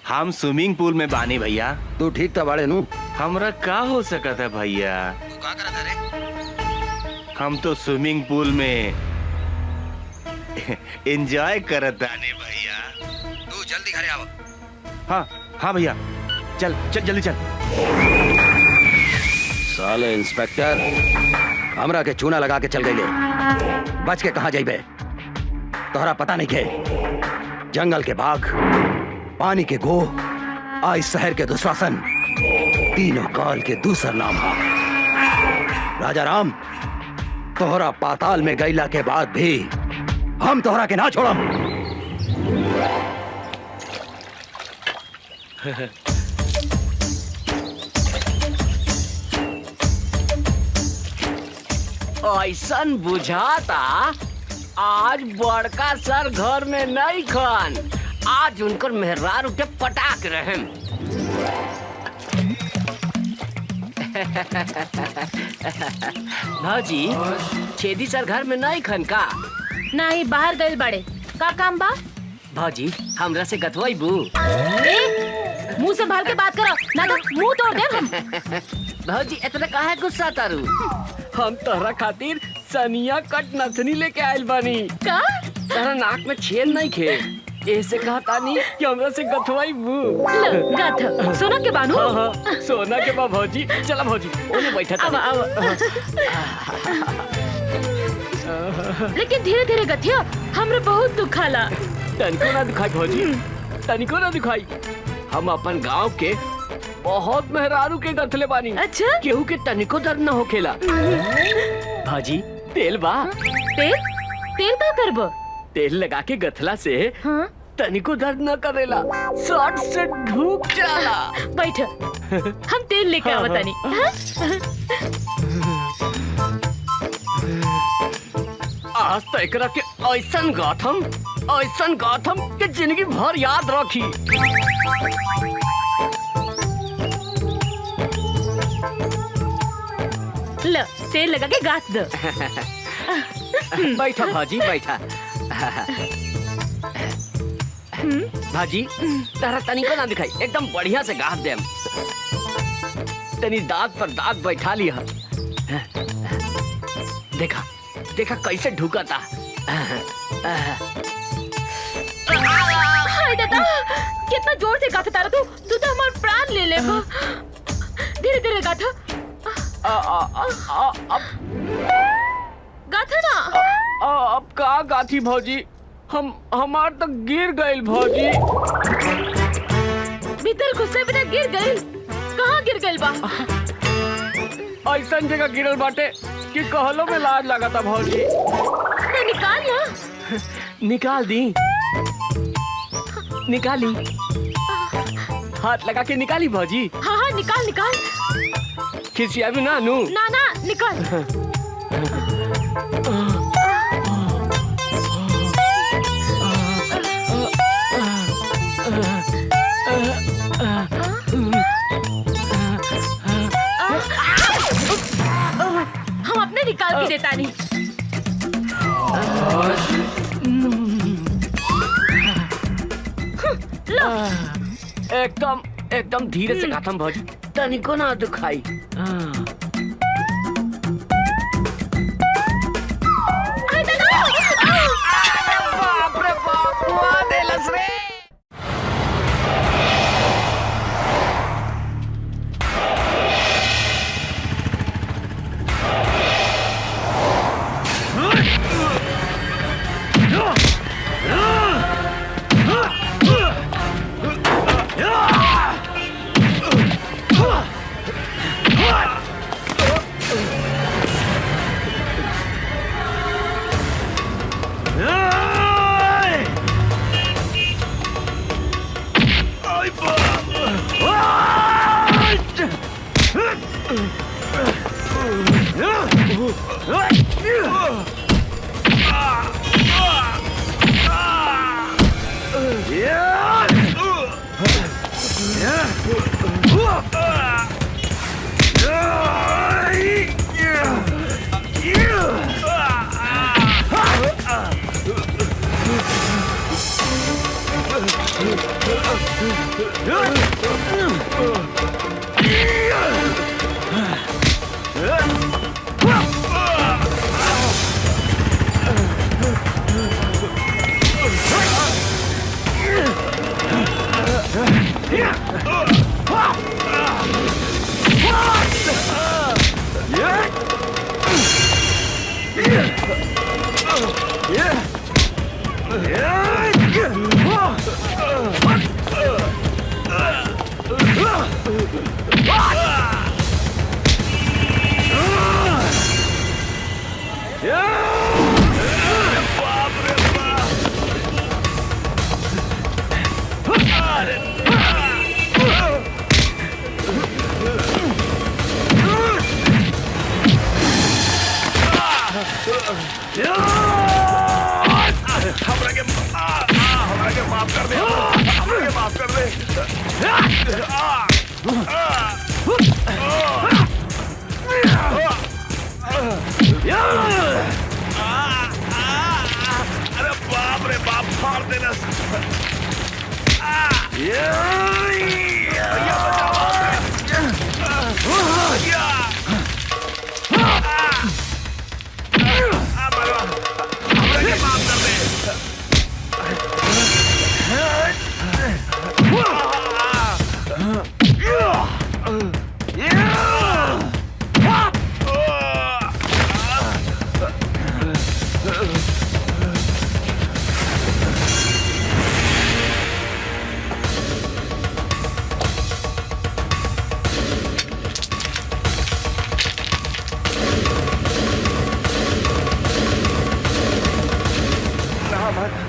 हम स्विमिंग पूल में बानी भैया। तू ठीक था बड़े नू? हमरा का हो सकता है भैया? तू क्या करा था रे? हम तो स्विमिंग पूल में एंजॉय करत आने भैया। तू जल्दी घरे आओ। हाँ हाँ भैया, चल चल जल्दी चल। साले इंस्पेक्टर, हमरा के चूना लगा के चल गए। बच के कहाँ जाइबे? तोहरा पता नहीं के जंगल के बाघ, पानी के गो, आज शहर के दुशासन, तीनों काल के दूसर नाम है। राजा राम, तोहरा पाताल में गईला के बाद भी हम तोहरा के ना छोड़म। ऐसन बुझाता आज बड़का सर घर में नहीं खन, आज उनकर मेहरार उठे पटाक रहे। भाजी, छेदी सर घर में नहीं खन का? नहीं, बाहर गए बड़े। का काम बा? भाजी, हमरा से गथवाई बू। मुंह संभाल के बात करो, ना तो मुंह तोड़ दे हम। भाजी, इतना काहे गुस्सा तारू? हम तोहरा खातिर सनिया कट नथनी लेके आयल बानी। का? तोहरा नाक में छेद नहीं खे, ऐसे कहा तानी कि हमरा से गथवाई बू। गथ सोना के बानू? हाँ हाँ, सोना के बा भौजी। चला भौजी, ओने बैठा अब लेकिन धीरे धीरे गथिया, हमरे बहुत दुखाला। तनिको ना दुखाई भौजी, तनिको ना दुखाई। हम अपन गांव के बहुत मेहरारू के गथले बानी। अच्छा? केहू के तनिको दर्द न होखेला। भाजी, तेल बा? तेल? तेल का करबो? तेल लगा के गथला से हाँ? तनिको दर्द न करेला, सट से ढूक जाला। बैठ, हम तेल लेके आवतानी। आज तो एकरा के ऐसन गाथम के जिंदगी भर याद रखी। लो, तेल लगा के गाथ दो। बैठा भाजी, बैठा। भाजी, तारा तनिको ना दिखाई, एकदम बढ़िया से गाथ देम। तनी दांत पर दांत बैठा लिया। देखा देखा कैसे ढुका था। हाय दादा, कितना जोर से गाथा तारा तू तो हमारा प्राण ले लेगा। धीरे धीरे गाथा। गाथा ना। अब का गाथी भौजी, हमार तो गिर गइल भौजी। भीतर घुसे बिना गिर गइल? कहाँ गिर गइल बा? ऐसन जगह गिरल बाटे कि कहलो में लाज लगा था भौजी। तो निकाल या। निकाल दी, निकाली। हाथ लगा के निकाली भौजी। हाँ हाँ, निकाल निकाल। खिसिया भी ना नू। ना ना, निकाल। हम अपने निकाल के देता नहीं। लो। एकदम धीरे से गाथम भौजी, तनिको ना दुखाई। बाप रे बाप, देलस रे।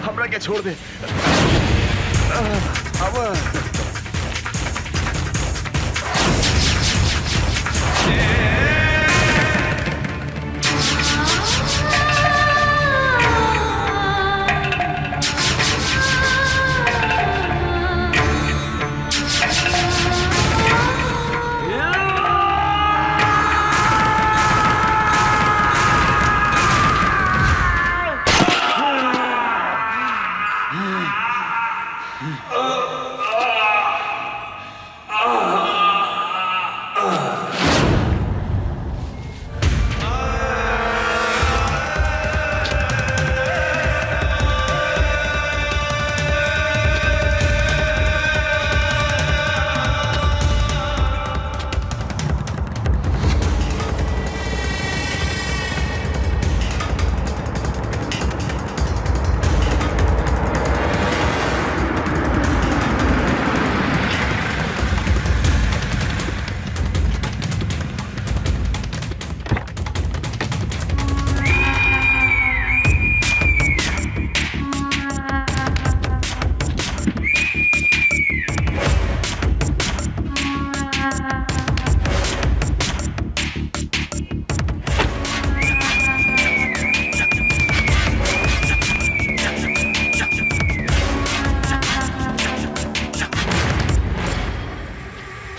हमरा के छोड़ दे। अब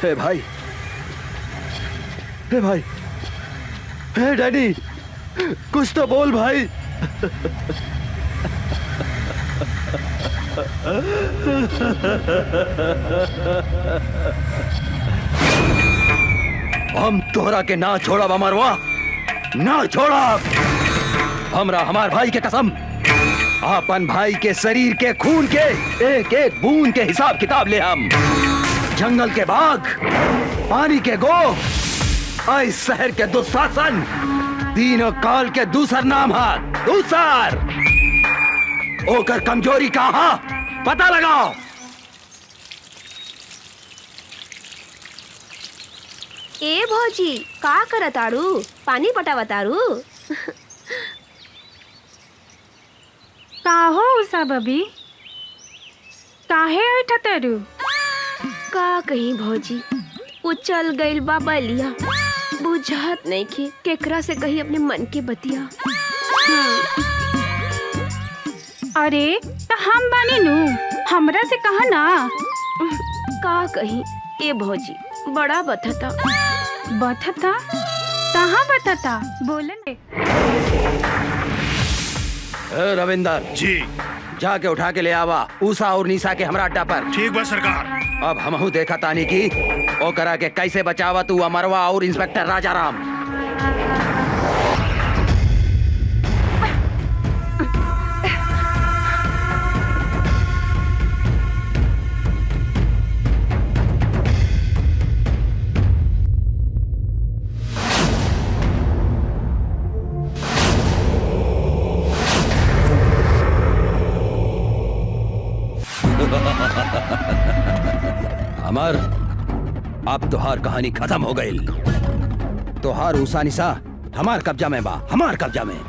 हे भाई, हे भाई, हे डैडी, कुछ तो बोल भाई। हम तोहरा के ना छोड़ा अमरवा, ना छोड़ा। हमरा हमार भाई के कसम, अपन भाई के शरीर के खून के एक एक बूंद के हिसाब किताब ले हम। जंगल के बाघ, पानी के गो, इस शहर के दुशासन, तीनों काल के दूसर नाम है दूसर। ओकर कमजोरी कहा पता लगाओ। ए भौजी का करतारू? पानी पटावतारू? का हो उषा बबी, काहे उठतरू? का कहीं भौजी, उचल गइल बा बलिया, बुझात नहीं के केकरा से कही अपने मन के बतिया। अरे तो हम बानी नू, हमरा से कहा ना। का कहीं ए भौजी बड़ा बथता। बथता कहाँ बथता बोले ने। रविंदर जी जाके उठा के ले आवा उषा और निशा के हमरा अड्डा पर। ठीक बा सरकार। अब हमहू देखा तानी की ओ करा के कैसे बचावा तू अमरवा और इंस्पेक्टर राजाराम। अमर अब तुहार कहानी खत्म हो गई। तुहार उषा निशा हमार कब्जा में बा, हमार कब्जा में।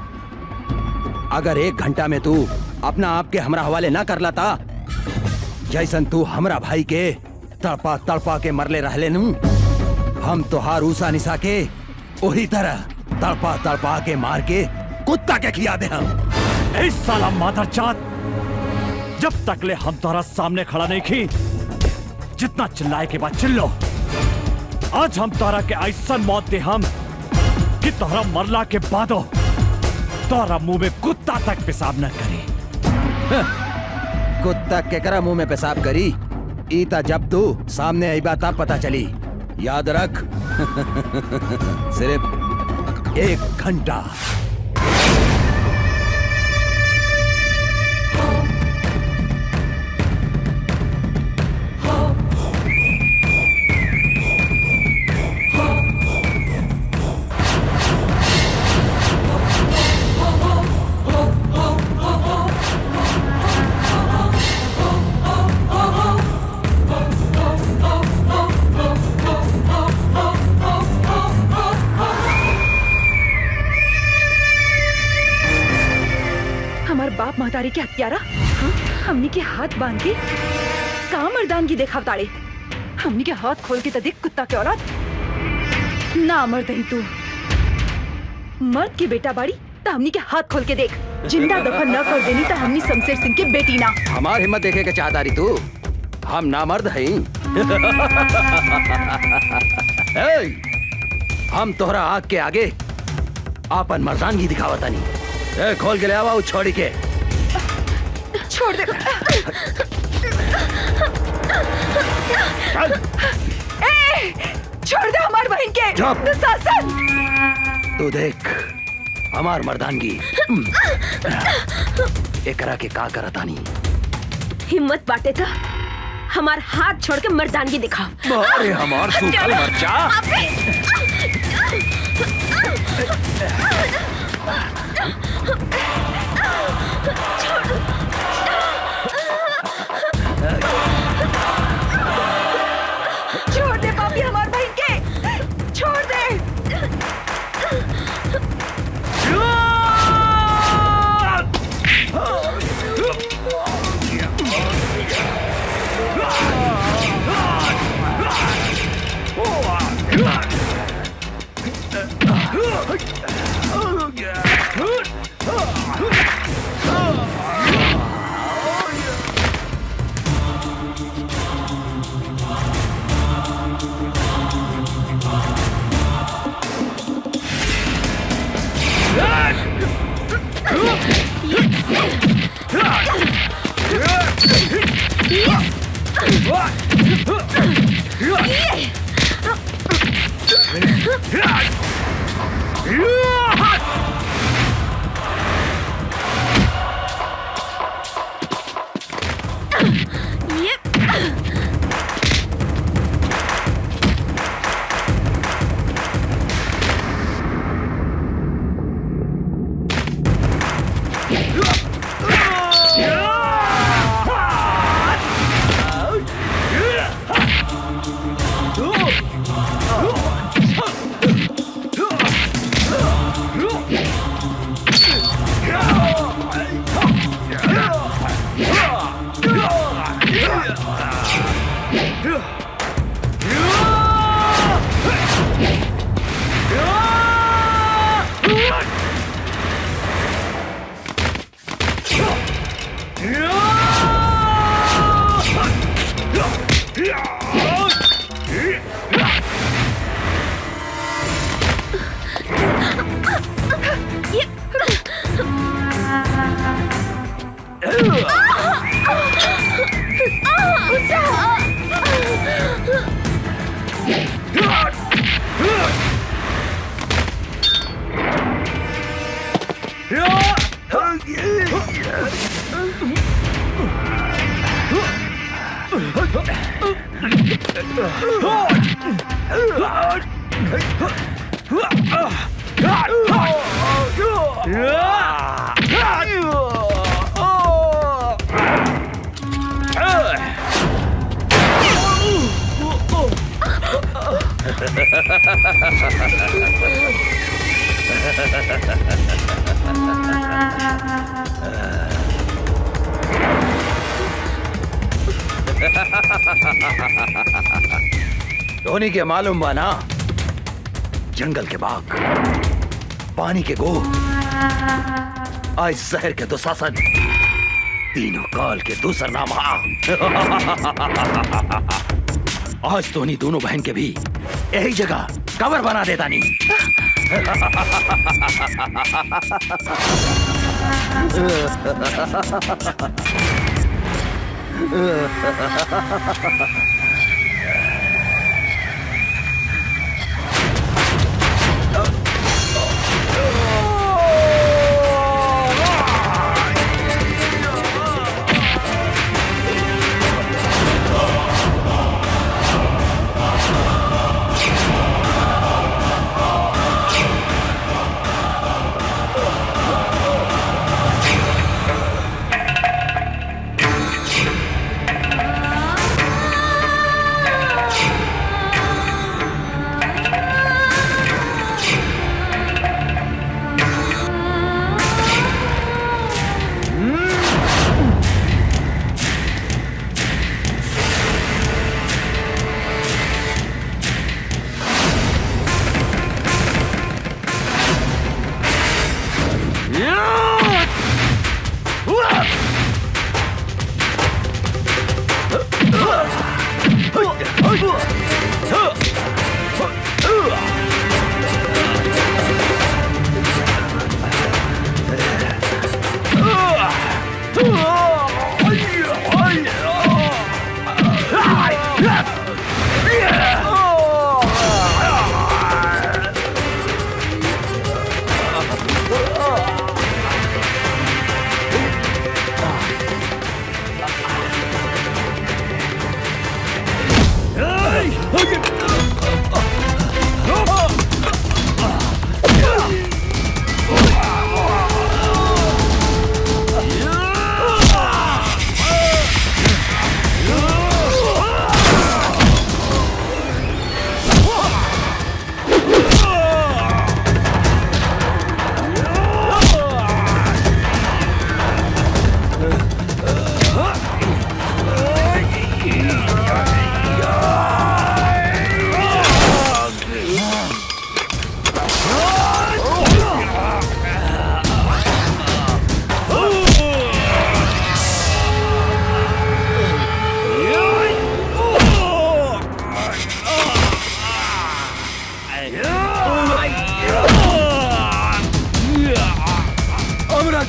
अगर 1 घंटा में तू अपना आप के हमरा हवाले ना कर लाता जैसन तू हमरा भाई के तड़पा तड़पा के मरले रहले नू, हम तुहार उषा निशा के वही तरह तड़पा तड़पा के मार के कुत्ता के खिया दे हम। इस साला मादरजात, जब तक ले हम तोरा सामने खड़ा नहीं की, जितना चिल्लाए के बाद चिल्लो। आज हम तोरा के ऐसा मौत दे हम कि तोरा मरला के बादो तोरा मुंह में कुत्ता तक पेशाब न करी। कुत्ता केकरा मुंह में पेशाब करी ईता जब तू सामने आई बात पता चली। याद रख सिर्फ 1 घंटा। बाप महतारी के हत्यारा हमनी के हाथ बांध के का मर्दानगी देखाव ताड़े। हमनी के हाथ खोल के देख कुत्ता के औलाद ना मर्द ही तू मर्द की बेटा बाड़ी तो हमनी के हाथ खोल के देख। जिंदा दफन न कर देनी तो हमनी शमशेर सिंह के बेटी ना। हमार हिम्मत देखे के चाहता रही तू, हम नामर्द हैं। हम तोहरा आग के आगे आपन मर्दानगी दिखावता नहीं। खोल के ले आवा छोड़ी के। छोड़ दे। छोड़ दे हमार बहन के। दुशासन तू देख हमार मर्दानगी एकरा के का करतानी। हिम्मत बाटे था हमार हाथ छोड़ के मर्दानगी दिखाओ। अरे हमार सूखल मर्चा। छोड़ दे पापी हमार बहन के। छोड़ दे। Yeah! धोनी के मालूम बा ना, जंगल के बाघ, पानी के गो, आज शहर के दुशासन, तीनों काल के दूसर नाम आज धोनी दोनों बहन के भी यही जगह कवर बना देता नहीं।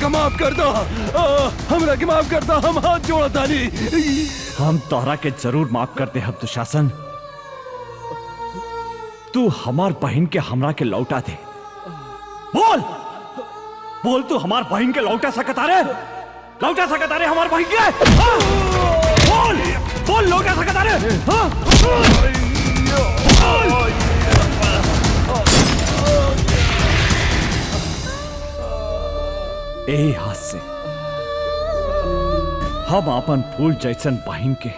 माफ कर दो, हमरा के माफ कर दो, हम हाथ जोड़ा तानी। हम तोहरा के जरूर माफ करते हैं दुशासन। तू हमार बहन के हमरा के लौटा दे। बोल बोल, तू हमार बहन के लौटा सकता रे? लौटा सकता रे हमार बहन के? हाँ? बोल बोल, लौटा सकता रे? हाँ? यही हाथ से हम अपन फूल जैसन बहन के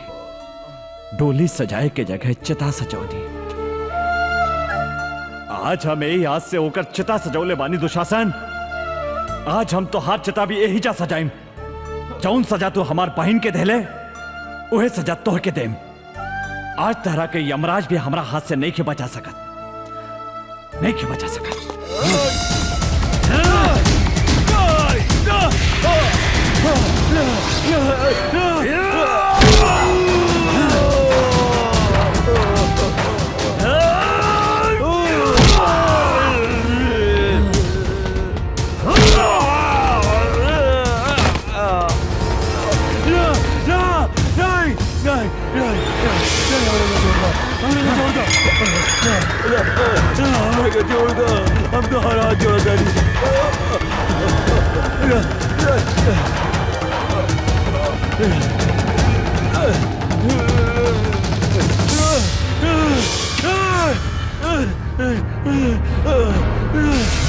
डोली सजाए के जगह चिता सजौनी। आज हम यही हाथ से होकर चिता सजौले बानी दुशासन। आज हम तो हाथ चिता भी यही जा सजाइम। जौन सजा तू हमार बहन के देले उहे सजा तोह के देम। आज तरह के यमराज भी हमरा हाथ से नहीं के बचा सकत, नहीं के बचा सकत। जोड़ दो, हम तो हर हाथ जोड़ा नहीं। आ, आ, आ,